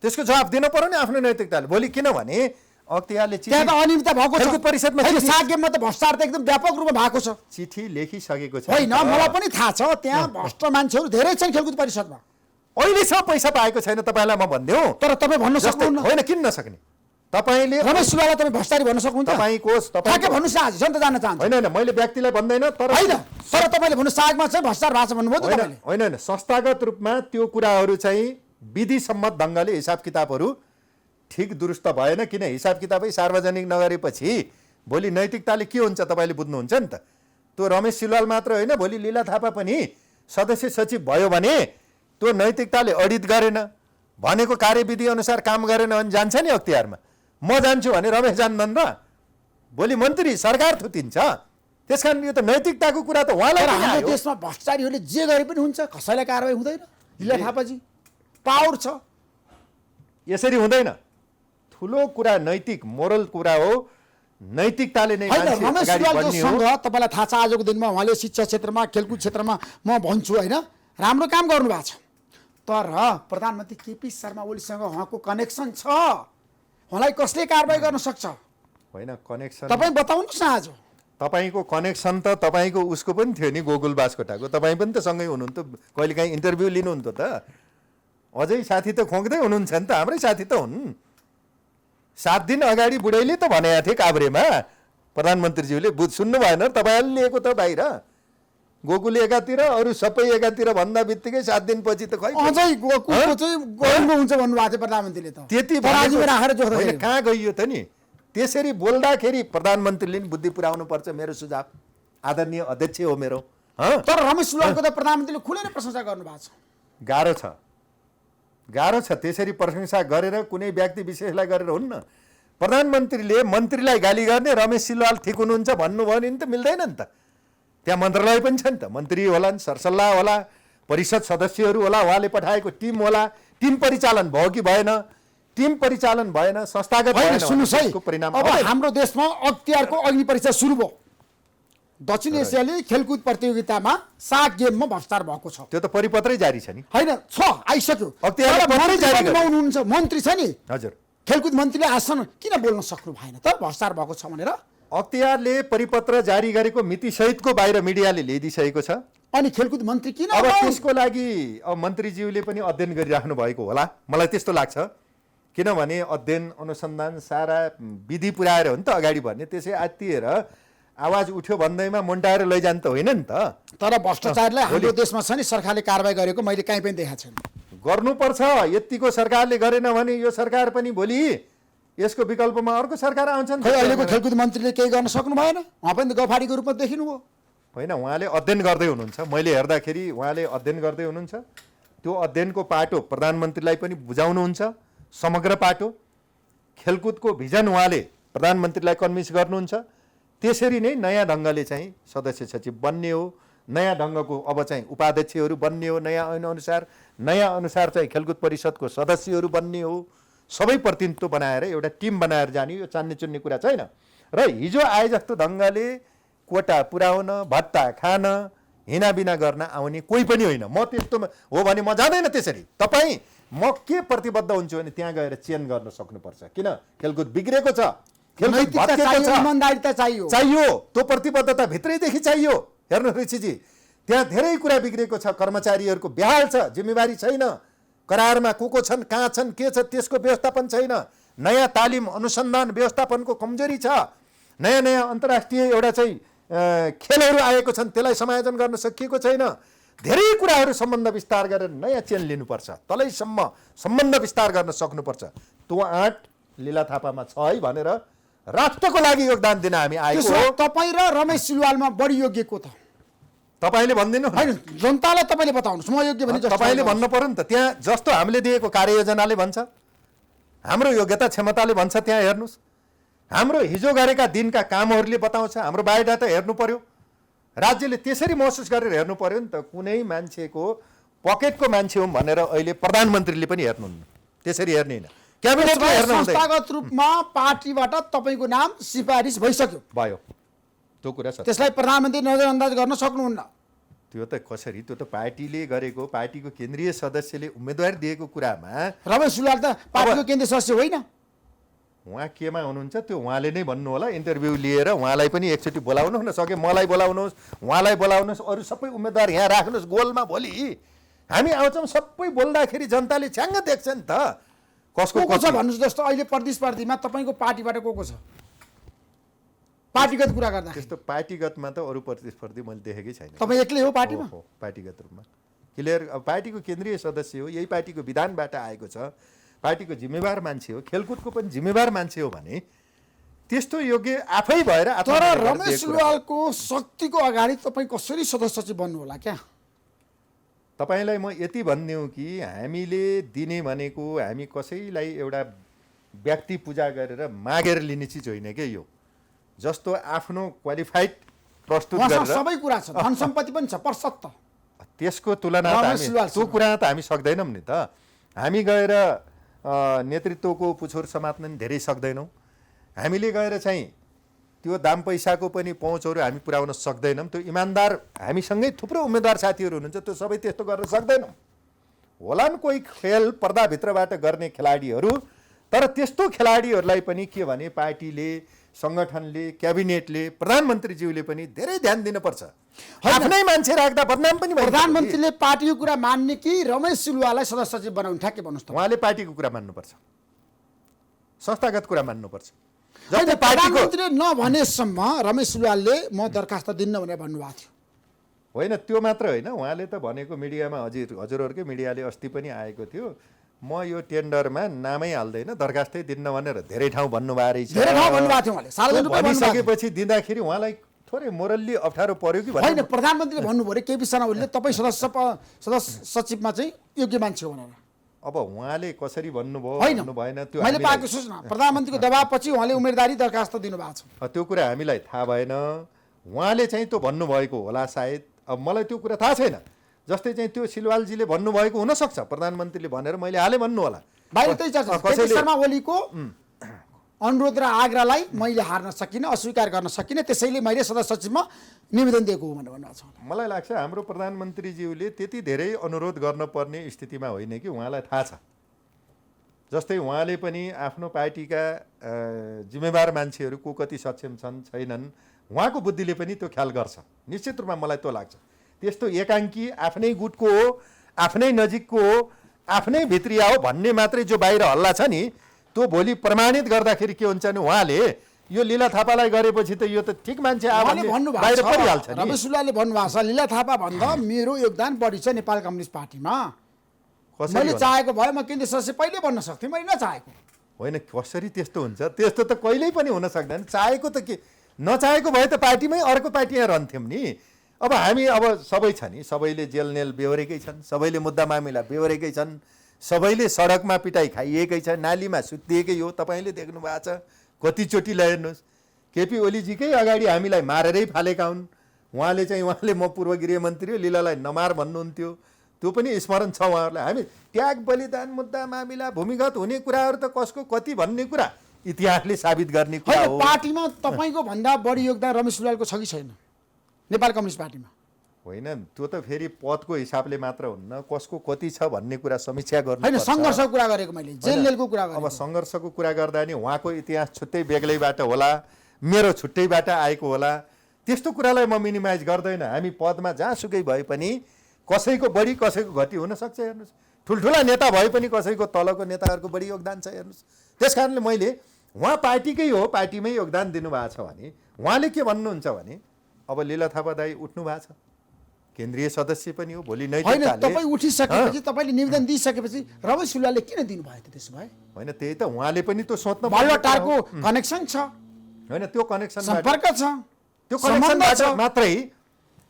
त्यसको जवाफ दिनु पर्यो नि आफ्नो नैतिकताले। भोलि किनभने अख्तियारले त्यहाँ त अनियमितता भएको छ। खेलकुद परिषदमा होइन, साग गेममा त भ्रष्टाचार त एकदम व्यापक रूपमा भएको छ। चिठी लेखिसकेको छ। होइन, मलाई पनि थाहा छ त्यहाँ भ्रष्ट मान्छेहरू धेरै छन् खेलकुद परिषदमा। अहिलेसम्म पैसा पाएको छैन, तपाईँलाई म भनिदेऊ। तर तपाईँ भन्न सक्नुहुन्न। होइन, किन नसक्ने? तपाईँले रमेश सिलवाललाई तपाईँ भ्रष्टाचारी भन्न सक्नुहुन्छ? ठ्याक्कै भन्नुहोस् न, आज जनता जान्न चाहन्छ। होइन, मैले व्यक्तिलाई भन्दैन, तर होइन, तर तपाईँले भन्नु सागमा चाहिँ भ्रष्टाचार भएको छ भन्नुभयो त तपाईँले। होइन, संस्थागत रूपमा त्यो कुराहरू चाहिँ विधिसम्मत ढङ्गले हिसाब किताबहरू ठिक दुरुस्त भएन। किन हिसाब किताबै सार्वजनिक नगरेपछि भोलि नैतिकताले के हुन्छ तपाईँले बुझ्नुहुन्छ नि त। त्यो रमेश सिलवाल मात्र होइन, भोलि लीला थापा पनि सदस्य सचिव भयो भने त्यो नैतिकताले अडिट गरेन, भनेको कार्यविधि अनुसार काम गरेन भने जान्छ नि अख्तियारमा। म जान्छु भने रमेश जान्दैन र? भोलि मन्त्री सरकार थुतिन्छ। त्यस कारण यो त नैतिकताको कुरा त उहाँलाई पनि हाम्रो आयो। देशमा भ्रष्टाचारीहरूले जे गरे पनि हुन्छ, कसैलाई कारवाही हुँदैन। लीला थापाजी पावर छ। यसरी हुँदैन। ठुलो कुरा नैतिक मोरल कुरा हो। नैतिकताले नै होइन, मान्छे रमेश अगाडि सिलवालको बढ्ने हो। सँग तपाईँलाई थाहा छ आजको दिनमा उहाँले शिक्षा क्षेत्रमा, खेलकुद क्षेत्रमा म भन्छु होइन, राम्रो काम गर्नुभएको छ। तर प्रधानमन्त्री केपी शर्मा ओलीसँग उहाँको कनेक्सन छ। उहाँलाई कसले कारवाही गर्न सक्छ? होइन, कनेक्सन तपाईँ बताउनुहोस् न। आज तपाईँको कनेक्सन त तपाईँको उसको पनि थियो नि, गोकुल बास्कोटाको। तपाईँ पनि त सँगै हुनुहुन्थ्यो, कहिलेकाहीँ इन्टरभ्यू लिनुहुन्थ्यो त। अझै साथी त खोक्दै हुनुहुन्छ नि त, हाम्रै साथी त हुन्। 7 दिन अगाडि बुढैले त भनेको थिए काभ्रेमा, प्रधानमन्त्रीज्यूले सुन्नु भएन तपाईँहरूले लिएको त बाहिर। गोकुल एकातिर, अरू सबै एकातिर भन्दा बित्तिकै 7 दिनपछि त खै अझै गोकुलको चाहिँ गौरव हुन्छ भन्नुभएको थियो प्रधानमन्त्रीले त। त्यति तराजुमा राखेर जोख्दा होइन, कहाँ गइयो त नि? त्यसरी बोल्दाखेरि प्रधानमन्त्रीले नि बुद्धि पुर्याउनु पर्छ। मेरो सुझाव, आदरणीय अध्यक्ष हो मेरो। तर रमेश सिलवालको त प्रधानमन्त्रीले खुलेर प्रशंसा गर्नुभएको छ। गाह्रो छ, गाह्रो छ। त्यसरी प्रशंसा गरेर कुनै व्यक्ति विशेषलाई गरेर हुन्न। प्रधानमन्त्रीले मन्त्रीलाई गाली गर्ने, रमेश सिलवाल ठिक हुनुहुन्छ भन्नुभयो भने त मिल्दैन नि त। त्यहाँ मन्त्रालय पनि छ नि त, मन्त्री होला, सरसल्लाह होला, परिषद सदस्यहरू होला, उहाँले पठाएको टिम होला। टिम परिचालन भयो कि भएन? टिम परिचालन भएन, संस्थागत भएन। सुन्नुहोस् है, त्यसको परिणाम अब हाम्रो देशमा अख्तियारको अग्नि परीक्षा सुरु भयो। दक्षिण एसियाली खेलकुद प्रतियोगितामा साग गेममा भ्रष्टाचार भएको छ। त्यो त परिपत्रै जारी छ नि। होइन, छ, आइसक्यो। अख्तियारले तर पत्रै जारी मन्त्री गर्यो। हुनुहुन्छ, मन्त्री छ नि, हजुर, खेलकुद मन्त्रीले आजसम्म किन बोल्न सक्नु भएन त भ्रष्टाचार भएको छ भनेर? अख्तियारले परिपत्र जारी गरेको मितिसहितको बाहिर मिडियाले ल्याइदिइसकेको छ। अनि खेलकुद मन्त्री किन अब त्यसको लागि अब मन्त्रीज्यूले पनि अध्ययन गरिराख्नु भएको होला, मलाई त्यस्तो लाग्छ। किनभने अध्ययन अनुसन्धान सारा विधि पुर्याएर हो नि त अगाडि बढ्ने। त्यसै आत्तिएर आवाज उठ्यो भन्दैमा मोन्टाएर लैजानु त होइन नि त। तर भ्रष्टाचारलाई हाम्रो देशमा छ नि सरकारले कारबाही गरेको मैले कहीँ पनि देखाएको छैन। गर्नुपर्छ। यतिको सरकारले गरेन भने यो सरकार पनि भोलि यसको विकल्पमा अर्को सरकार आउँछन्। खै अहिलेको खेलकुद मन्त्रीले केही गर्न सक्नु भएन, उहाँ पनि त गफाडीको रूपमा देखिनुभयो। होइन, उहाँले अध्ययन गर्दै हुनुहुन्छ, मैले हेर्दाखेरि उहाँले अध्ययन गर्दै हुनुहुन्छ। त्यो अध्ययनको पाटो प्रधानमन्त्रीलाई पनि बुझाउनुहुन्छ, समग्र पाटो। खेलकुदको भिजन उहाँले प्रधानमन्त्रीलाई कन्भिन्स गर्नुहुन्छ। त्यसरी नै नयाँ ढङ्गले चाहिँ सदस्य सचिव बन्ने हो, नयाँ ढङ्गको अब चाहिँ उपाध्यक्षहरू बन्ने हो, नयाँ नयाँ अनुसार चाहिँ खेलकुद परिषदको सदस्यहरू बन्ने हो। सबै प्रतिनिधित्व बनाएर एउटा टिम बनाएर जाने, यो चान्ने चुन्ने कुरा छैन। र हिजो आए जस्तो ढङ्गले कोटा पुर्याउन, भत्ता खान, हिँडाबिना गर्न आउने कोही पनि होइन। म त्यस्तो हो भने म जाँदैन त्यसरी। तपाईँ म के प्रतिबद्ध हुन्छु भने त्यहाँ गएर चयन गर्न सक्नुपर्छ। किन? खेलकुद बिग्रेको छ, इमानदारिता चाहियो। त्यो प्रतिबद्धता भित्रैदेखि चाहियो। हेर्नु ऋषिजी, त्यहाँ धेरै कुरा बिग्रेको छ। कर्मचारीहरूको बेहाल छ, जिम्मेवारी छैन, करारमा को छन्, कहाँ छन्, के छ त्यसको व्यवस्थापन छैन। नयाँ तालिम अनुसन्धान व्यवस्थापनको कमजोरी छ। नयाँ नयाँ अन्तर्राष्ट्रिय एउटा चाहिँ खेलहरू आएको छन्, त्यसलाई समायोजन गर्न सकिएको छैन। धेरै कुराहरू सम्बन्ध विस्तार गरेर नयाँ चेन लिनुपर्छ, तलैसम्म सम्बन्ध विस्तार गर्न सक्नुपर्छ। त्यो आँट लीला थापामा छ है भनेर राष्ट्रको लागि योगदान दिन हामी आएको हो। तपाईँ र रमेश सिलवालमा बढी योग्य को त? तपाईँले भनिदिनु। होइन, जनतालाई तपाईँले बताउनुहोस्, म योग्य भने तपाईँले भन्नु पर्यो नि त। त्यहाँ जस्तो हामीले दिएको कार्ययोजनाले भन्छ, हाम्रो योग्यता क्षमताले भन्छ, त्यहाँ हेर्नुहोस्। हाम्रो हिजो गरेका दिनका कामहरूले बताउँछ, हाम्रो बायोडाटा हेर्नु पर्यो। राज्यले त्यसरी महसुस गरेर हेर्नु पर्यो नि त। कुनै मान्छेको पकेटको मान्छे हो भनेर अहिले प्रधानमन्त्रीले पनि हेर्नुहुन्न, त्यसरी हेर्ने होइन। क्याबिनेटले हेर्नु हुँदैन। संस्थागत रूपमा पार्टीबाट तपाईँको नाम सिफारिस भइसक्यो, भयो, त्यो कुरा छ। त्यसलाई प्रधानमन्त्री नजरअन्दाज गर्न सक्नुहुन्न। त्यो त कसरी? त्यो त पार्टीले गरेको, पार्टीको केन्द्रीय सदस्यले उम्मेदवारी दिएको कुरामा रमेश सिलवाल त पार्टीको केन्द्रीय सदस्य होइन। उहाँ केमा हुनुहुन्छ त्यो उहाँले नै भन्नु होला। इन्टरभ्यू लिएर उहाँलाई पनि एकचोटि बोलाउनु न, सके मलाई बोलाउनुहोस्, उहाँलाई बोलाउनुहोस्, अरू सबै उम्मेदवार यहाँ राख्नुहोस् गोलमा। भोलि हामी आउँछौँ, सबै बोल्दाखेरि जनताले छ्याङ्ग देख्छ नि त कसको को छ भन्नुहोस्। जस्तो अहिले प्रतिस्पर्धीमा तपाईँको पार्टीबाट को छ? पार्टीगत कुरा गर्दा त्यस्तो पार्टीगतमा त अरू प्रतिस्पर्धी मैले देखेकै छैन। तपाईँ एक्लै हो पार्टीमा? हो, पार्टीगत रूपमा क्लियर। अब पार्टीको केन्द्रीय सदस्य हो, यही पार्टीको विधानबाट आएको छ, पार्टीको जिम्मेवार मान्छे हो, खेलकुदको पनि जिम्मेवार मान्छे हो भने त्यस्तो योग्य आफै भएर। तर रमेश सिलवालको शक्तिको अगाडि तपाईँ कसरी सदस्य सचिव बन्नु होला क्या? तपाईँलाई म यति भनिदिउँ कि हामीले दिने भनेको हामी कसैलाई एउटा व्यक्ति पूजा गरेर मागेर लिने चिज होइन क्या यो। जस्तो आफ्नो क्वालिफाइड प्रस्तुत गरेर सबै कुरा छ, धन सम्पत्ति पनि छ, प्रशस्त। त्यसको तुलना त्यो कुरा त हामी सक्दैनौँ नि त। हामी गएर नेतृत्वको पुछोर समात्न धेरै सक्दैनौँ। हामीले गएर चाहिँ त्यो दाम पैसाको पनि पहुँचहरू हामी पुर्याउन सक्दैनौँ। त्यो इमान्दार हामीसँगै थुप्रो उम्मेदवार साथीहरू हुनुहुन्छ, त्यो सबै त्यस्तो गर्न सक्दैनौँ। होलान् कोही खेल पर्दाभित्रबाट गर्ने खेलाडीहरू, तर त्यस्तो खेलाडीहरूलाई पनि के भने पार्टीले, सङ्गठनले, क्याबिनेटले, प्रधानमन्त्रीज्यूले पनि धेरै ध्यान दिनुपर्छ। आफ्नै मान्छे राख्दा बदनाम पनि भयो। प्रधानमन्त्रीले पार्टीको कुरा मान्ने कि रमेश सिलवाललाई सदस्य सचिव बनाउनु? ठ्याक्कै भन्नुहोस् त। उहाँले पार्टीको कुरा मान्नुपर्छ, संस्थागत कुरा मान्नुपर्छ। प्रधानमन्त्रीले नभनेसम्म रमेश सिलवालले म दरखास्त दिन्न भनेर भन्नुभएको थियो। होइन, त्यो मात्र होइन, उहाँले त भनेको मिडियामा, हजुरहरूकै मिडियाले अस्ति पनि आएको थियो, म यो टेन्डरमा नामै हाल्दैन, दरखास्तै दिन्न भनेर धेरै ठाउँ भन्नुभएको रहेछ। धेरै ठाउँ भन्नुभएको थियो उहाँले, सार्वजनिक रूपमा भनिसकेपछि दिँदाखेरि उहाँलाई थोरै मोरल्ली अप्ठ्यारो पर्यो कि होइन? प्रधानमन्त्रीले भन्नुभयो अरे केपी शर्मा ओलीले तपाईँ सदस्य सचिवमा चाहिँ योग्य मान्छे हो भनेर। अब उहाँले कसरी भन्नुभयो भन्नु भएन, त्यो मैले पाएको सूचना प्रधानमन्त्रीको दबावपछि उहाँले उम्मेदवारी दरखास्त दिनुभएको छ। त्यो कुरा हामीलाई थाहा भएन, उहाँले चाहिँ त्यो भन्नुभएको होला सायद। अब मलाई त्यो कुरा थाहा छैन। जस्तै चाहिँ त्यो सिलवालजीले भन्नुभएको हुनसक्छ, प्रधानमन्त्रीले भनेर मैले हाले भन्नु होला। बाहिर त्यही चर्चा, केपी शर्मा ओलीको अनुरोध र आग्रहलाई मैले हार्न सकिनँ, अस्वीकार गर्न सकिनँ, त्यसैले मैले सदस्य सचिवमा निवेदन दिएको हो भनेर भन्नुभएको छ। मलाई लाग्छ हाम्रो प्रधानमन्त्रीज्यूले त्यति धेरै अनुरोध गर्नुपर्ने स्थितिमा होइन कि उहाँलाई थाहा छ। जस्तै उहाँले पनि आफ्नो पार्टीका जिम्मेवार मान्छेहरू को कति सक्षम छन् छैनन्, उहाँको बुद्धिले पनि त्यो ख्याल गर्छ। निश्चित रूपमा मलाई त्यो लाग्छ। त्यस्तो एकाङ्की आफ्नै गुटको हो, आफ्नै नजिकको हो, आफ्नै भित्रिया हो भन्ने मात्रै जो बाहिर हल्ला छ नि, त्यो भोलि प्रमाणित गर्दाखेरि के हुन्छ भने उहाँले यो लीला थापालाई गरेपछि त यो त ठिक मान्छे आ उहाँले भन्ने भन्नुभएको बाहिर छ, परिहाल्छ नि। रमेश सुब्बाले भन्नुभएको छ लीला थापा भन्दा मेरो योगदान बढी छ नेपाल कम्युनिस्ट पार्टीमा। कसरी मैले होला? चाहेको भए म केन्द्रीय सदस्य पहिले बन्न सक्थेँ, मैले नचाहेको। होइन कसरी त्यस्तो हुन्छ? त्यस्तो त कहिल्यै पनि हुन सक्दैन। चाहेको त के, नचाहेको भए त पार्टीमै अर्को पार्टीमा रहन्थ्यौँ नि। अब हामी अब सबै छ नि, सबैले जेलनेल बेहोरेकै छन्, सबैले मुद्दा मामिला बेहोरेकै छन्, सबैले सडकमा पिटाइ खाइएकै छ, नालीमा सुत्तिएकै हो। तपाईँले देख्नु भएको छ कतिचोटि हेर्नुहोस्। केपी ओलीजीकै अगाडि हामीलाई मारेरै फालेका हुन्। उहाँले म पूर्व गृहमन्त्री हो, लीलालाई नमार भन्नुहुन्थ्यो। त्यो पनि स्मरण छ उहाँहरूलाई। हामी त्याग बलिदान मुद्दा मामिला भूमिगत हुने कुराहरू त कसको कति भन्ने कुरा इतिहासले साबित गर्ने कुरा होइन, हो। पार्टीमा तपाईँको भन्दा बढी योगदान रमेश सुब्बाको छ कि छैन नेपाल कम्युनिस्ट पार्टीमा? होइन, त्यो त फेरि पदको हिसाबले मात्र हुन्न, कसको कति छ भन्ने कुरा समीक्षा गर्नु होइन, पर्छ। सङ्घर्षको कुरा गरेको मैले, जेलको कुरा अब गरेको। सङ्घर्षको कुरा गर्दा नि उहाँको इतिहास छुट्टै बेग्लैबाट होला, मेरो छुट्टैबाट आएको होला। त्यस्तो कुरालाई म मिनिमाइज गर्दैन। हामी पदमा जहाँसुकै भए पनि कसैको बढी कसैको घटी हुनसक्छ। हेर्नुहोस्, ठुल्ठुला नेता भए पनि कसैको तलको नेताहरूको बढी योगदान छ। हेर्नुहोस्, त्यस कारणले मैले उहाँ पार्टीकै हो, पार्टीमै योगदान दिनुभएको छ भने उहाँले के भन्नुहुन्छ भने अब लीला थापा दाई उठ्नु भएको छ, केन्द्रीय सदस्य पनि हो, भोलि होइन, नैतिकताले तपाईँ उठिसकेपछि तपाईँले निवेदन दिइसकेपछि रमेश सुब्बाले किन दिनुभयो त त्यसो भए? होइन, त्यही त उहाँले पनि त सोच्नु बालुवाटारको कनेक्सन छ, होइन, त्यो कनेक्सन सम्पर्क छ, त्यो सम्बन्ध कनेक्सनबाट छ। मात्रै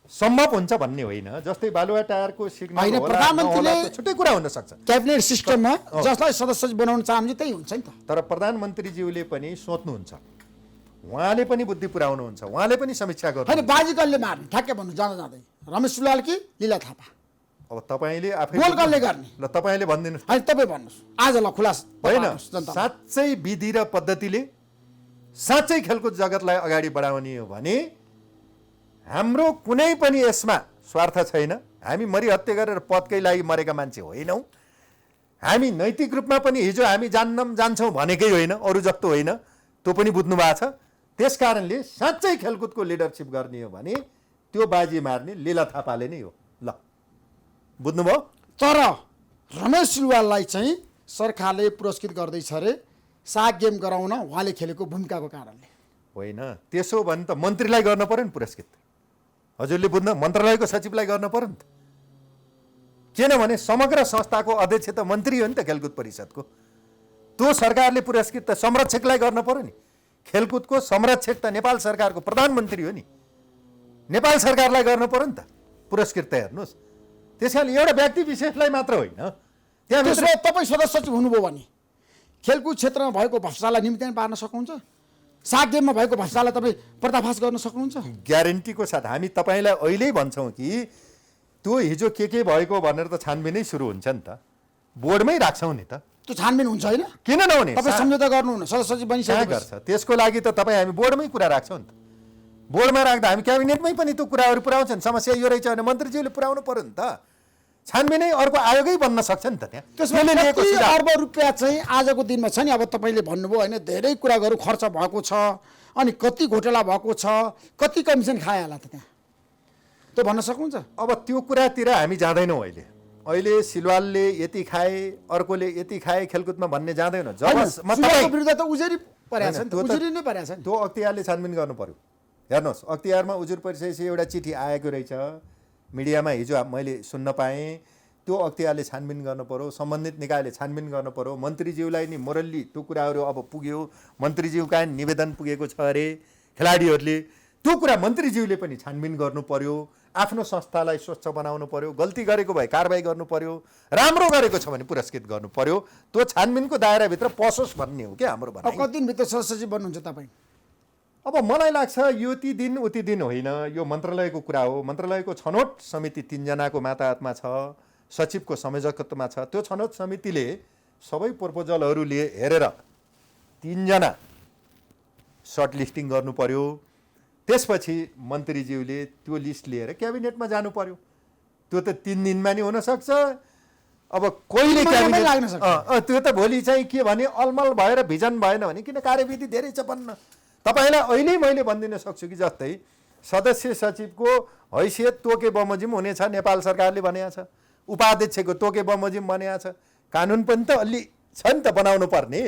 सम्भव हुन्छ भन्ने होइन। जस्तै बालुवाटारको सिग्नल होइन, होला, प्रधानमन्त्रीले नहोला, त्यो छुट्टै कुरा हुन सक्छ। क्याबिनेट सिस्टममा जसलाई सदस्य बनाउन चाहन्छ त्यही हुन्छ नि त। तर प्रधानमन्त्रीज्यूले पनि सोच्नुहुन्छ, उहाँले पनि बुद्धि पुर्याउनुहुन्छ, उहाँले पनि समीक्षा गर्नु। होइन, बाजीकरले मार्ने ठ्याक्कै भन्नु जाँदा जाँदै रमेश सुब्बाल कि लीला थापा, अब तपाईँले आफै गोल कसले गर्ने? ल तपाईँले भनिदिनुहोस्। होइन, तपाईँ भन्नुहोस् आज, ल खुलास होइन, बताउनुहोस् जनतालाई। साँच्चै विधि र पद्धतिले साँच्चै खेलकुद जगतलाई अगाडि बढाउने हो भने हाम्रो कुनै पनि यसमा स्वार्थ छैन। हामी मरिहत्ते गरेर पदकै लागि मरेका मान्छे होइनौँ। हामी नैतिक रूपमा पनि हिजो हामी जान्छौँ भनेकै होइन, अरू जस्तो होइन, त्यो पनि बुझ्नु भएको छ। त्यस कारणले साँच्चै खेलकुदको लिडरसिप गर्ने हो भने त्यो बाजी मार्ने लीला थापाले नै हो। ल बुझ्नुभयो? तर रमेश सुब्बाललाई चाहिँ सरकारले पुरस्कृत गर्दैछ अरे साग गेम गराउन उहाँले खेलेको भूमिकाको कारणले। होइन, त्यसो भने त मन्त्रीलाई गर्न पर्यो नि पुरस्कृत। हजुरले बुझ्नु, मन्त्रालयको सचिवलाई गर्न पर्यो नि त। किनभने समग्र संस्थाको अध्यक्ष त मन्त्री हो नि त खेलकुद परिषदको। त्यो सरकारले पुरस्कृत त संरक्षकलाई गर्न पर्यो नि। खेलकुदको संरक्षक त नेपाल सरकारको प्रधानमन्त्री हो नि, नेपाल सरकारलाई गर्न पर्यो नि त पुरस्कृत। त हेर्नुहोस्, त्यस कारण एउटा व्यक्ति विशेषलाई मात्र होइन, त्यहाँभित्र त्यसो तपाईँ सदस्य सचिव हुनुभयो भने खेलकुद क्षेत्रमा भएको भ्रष्टाचारलाई निम्त्यान पार्न सक्नुहुन्छ? साग गेममा भएको भ्रष्टाचारलाई तपाईँ पर्दाफास गर्न सक्नुहुन्छ? ग्यारेन्टीको साथ हामी तपाईँलाई अहिले भन्छौँ कि त्यो हिजो के भएको भनेर त छानबिनै सुरु हुन्छ नि त, बोर्डमै राख्छौँ नि त। त्यो छानबिन हुन्छ होइन? किन नहुने? तपाईँ सम्झौता गर्नुहुन्न, सदस्य सचिव कहाँ बनिसकेपछि। गर्छ? त्यसको लागि त तपाईँ हामी बोर्डमै कुरा राख्छौँ नि त। बोर्डमा राख्दा हामी क्याबिनेटमै पनि त्यो कुराहरू पुऱ्याउँछन्। समस्या यो रहेछ भने मन्त्रीज्यूले पुऱ्याउनु पर्यो नि त। छानबिनै अर्को आयोगै बन्न सक्छ नि त त्यहाँ। त्यसमा कति अर्ब रुपियाँ चाहिँ आजको दिनमा छ नि। अब तपाईँले भन्नुभयो होइन, धेरै कुराहरू खर्च भएको छ, अनि कति घोटाला भएको छ, कति कमिसन खायो होला त त्यहाँ, त्यो भन्न सक्नुहुन्छ? अब त्यो कुरातिर हामी जाँदैनौँ। अहिले सिलवालले यति खाए, अर्कोले यति खाए खेलकुदमा भन्ने जाँदैन। जब सुब्बाको विरुद्ध त उजेरी परेको छ नि त, उजेरी नै परेको छ नि। त्यो अख्तियारले छानबिन गर्नु पर्यो। हेर्नुहोस्, अख्तियारमा उजुर परिसकेपछि एउटा चिठी आएको रहेछ, मिडियामा हिजो मैले सुन्न पाएँ। त्यो अख्तियारले छानबिन गर्नु पर्यो, सम्बन्धित निकायले छानबिन गर्नु पर्यो। मन्त्रीज्यूलाई नि मोरल्ली त्यो कुराहरू अब पुग्यो, मन्त्रीज्यू कहाँ निवेदन पुगेको छ अरे खेलाडीहरूले, त्यो कुरा मन्त्रीज्यूले पनि छानबिन गर्नु पर्यो। आफ्नो संस्थालाई स्वच्छ बनाउनु पर्यो, गल्ती गरेको भए कारबाही गर्नु पर्यो, राम्रो गरेको छ भने पुरस्कृत गर्नु पर्यो। त्यो छानबिनको दायराभित्र पसोस् भन्ने हो क्या हाम्रो अब भनाइ। कति दिनभित्र सदस्य सचिव बन्नुहुन्छ तपाईँ? अब मलाई लाग्छ यो ती दिन उति दिन होइन, यो मन्त्रालयको कुरा हो। मन्त्रालयको छनौट समिति 3 जनाको माताहतमा छ, सचिवको संयोजकत्वमा छ। त्यो छनौट समितिले सबै प्रपोजलहरू हेरेर 3 जना सर्ट लिस्टिङ गर्नु पर्यो। त्यसपछि मन्त्रीज्यूले त्यो लिस्ट लिएर क्याबिनेटमा जानु पर्यो। त्यो त 3 दिनमा नि हुनसक्छ। अब कहिले महिनामै लाग्न सक्छ। त्यो त भोलि चाहिँ के भने अलमल भएर भिजन भएन भने, किन कार्यविधि धेरै छ भन्न। तपाईँलाई अहिले मैले भनिदिन सक्छु कि जस्तै सदस्य सचिवको हैसियत तोके बमोजिम हुनेछ, नेपाल सरकारले भनेको छ। उपाध्यक्षको तोके बमोजिम भनेको छ। कानुन पनि त अलि छ नि त बनाउनु पर्ने।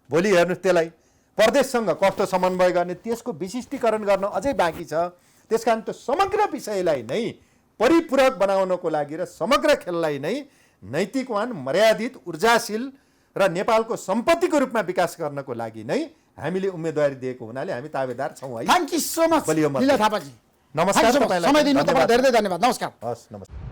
भोलि हेर्नुहोस् त्यसलाई प्रदेशसँग कस्तो समन्वय गर्ने त्यसको विशिष्टीकरण गर्न अझै बाँकी छ। त्यसकारण त्यो समग्र विषयलाई नै परिपूरक बनाउनको लागि र समग्र खेललाई नै नैतिकवान, मर्यादित, ऊर्जाशील र नेपालको सम्पत्तिको रूपमा विकास गर्नको लागि नै हामीले उम्मेदवारी दिएको हुनाले हामी ताबेदार छौँ है। थ्याङ्क यू सो मच बलियो मत। लीला थापाजी। नमस्कार, Thank you so much। तपाईँलाई समय दिनु धन्यवाद। तपाईलाई धेरै धेरै धन्यवाद। नमस्कार। हस्, नमस्कार।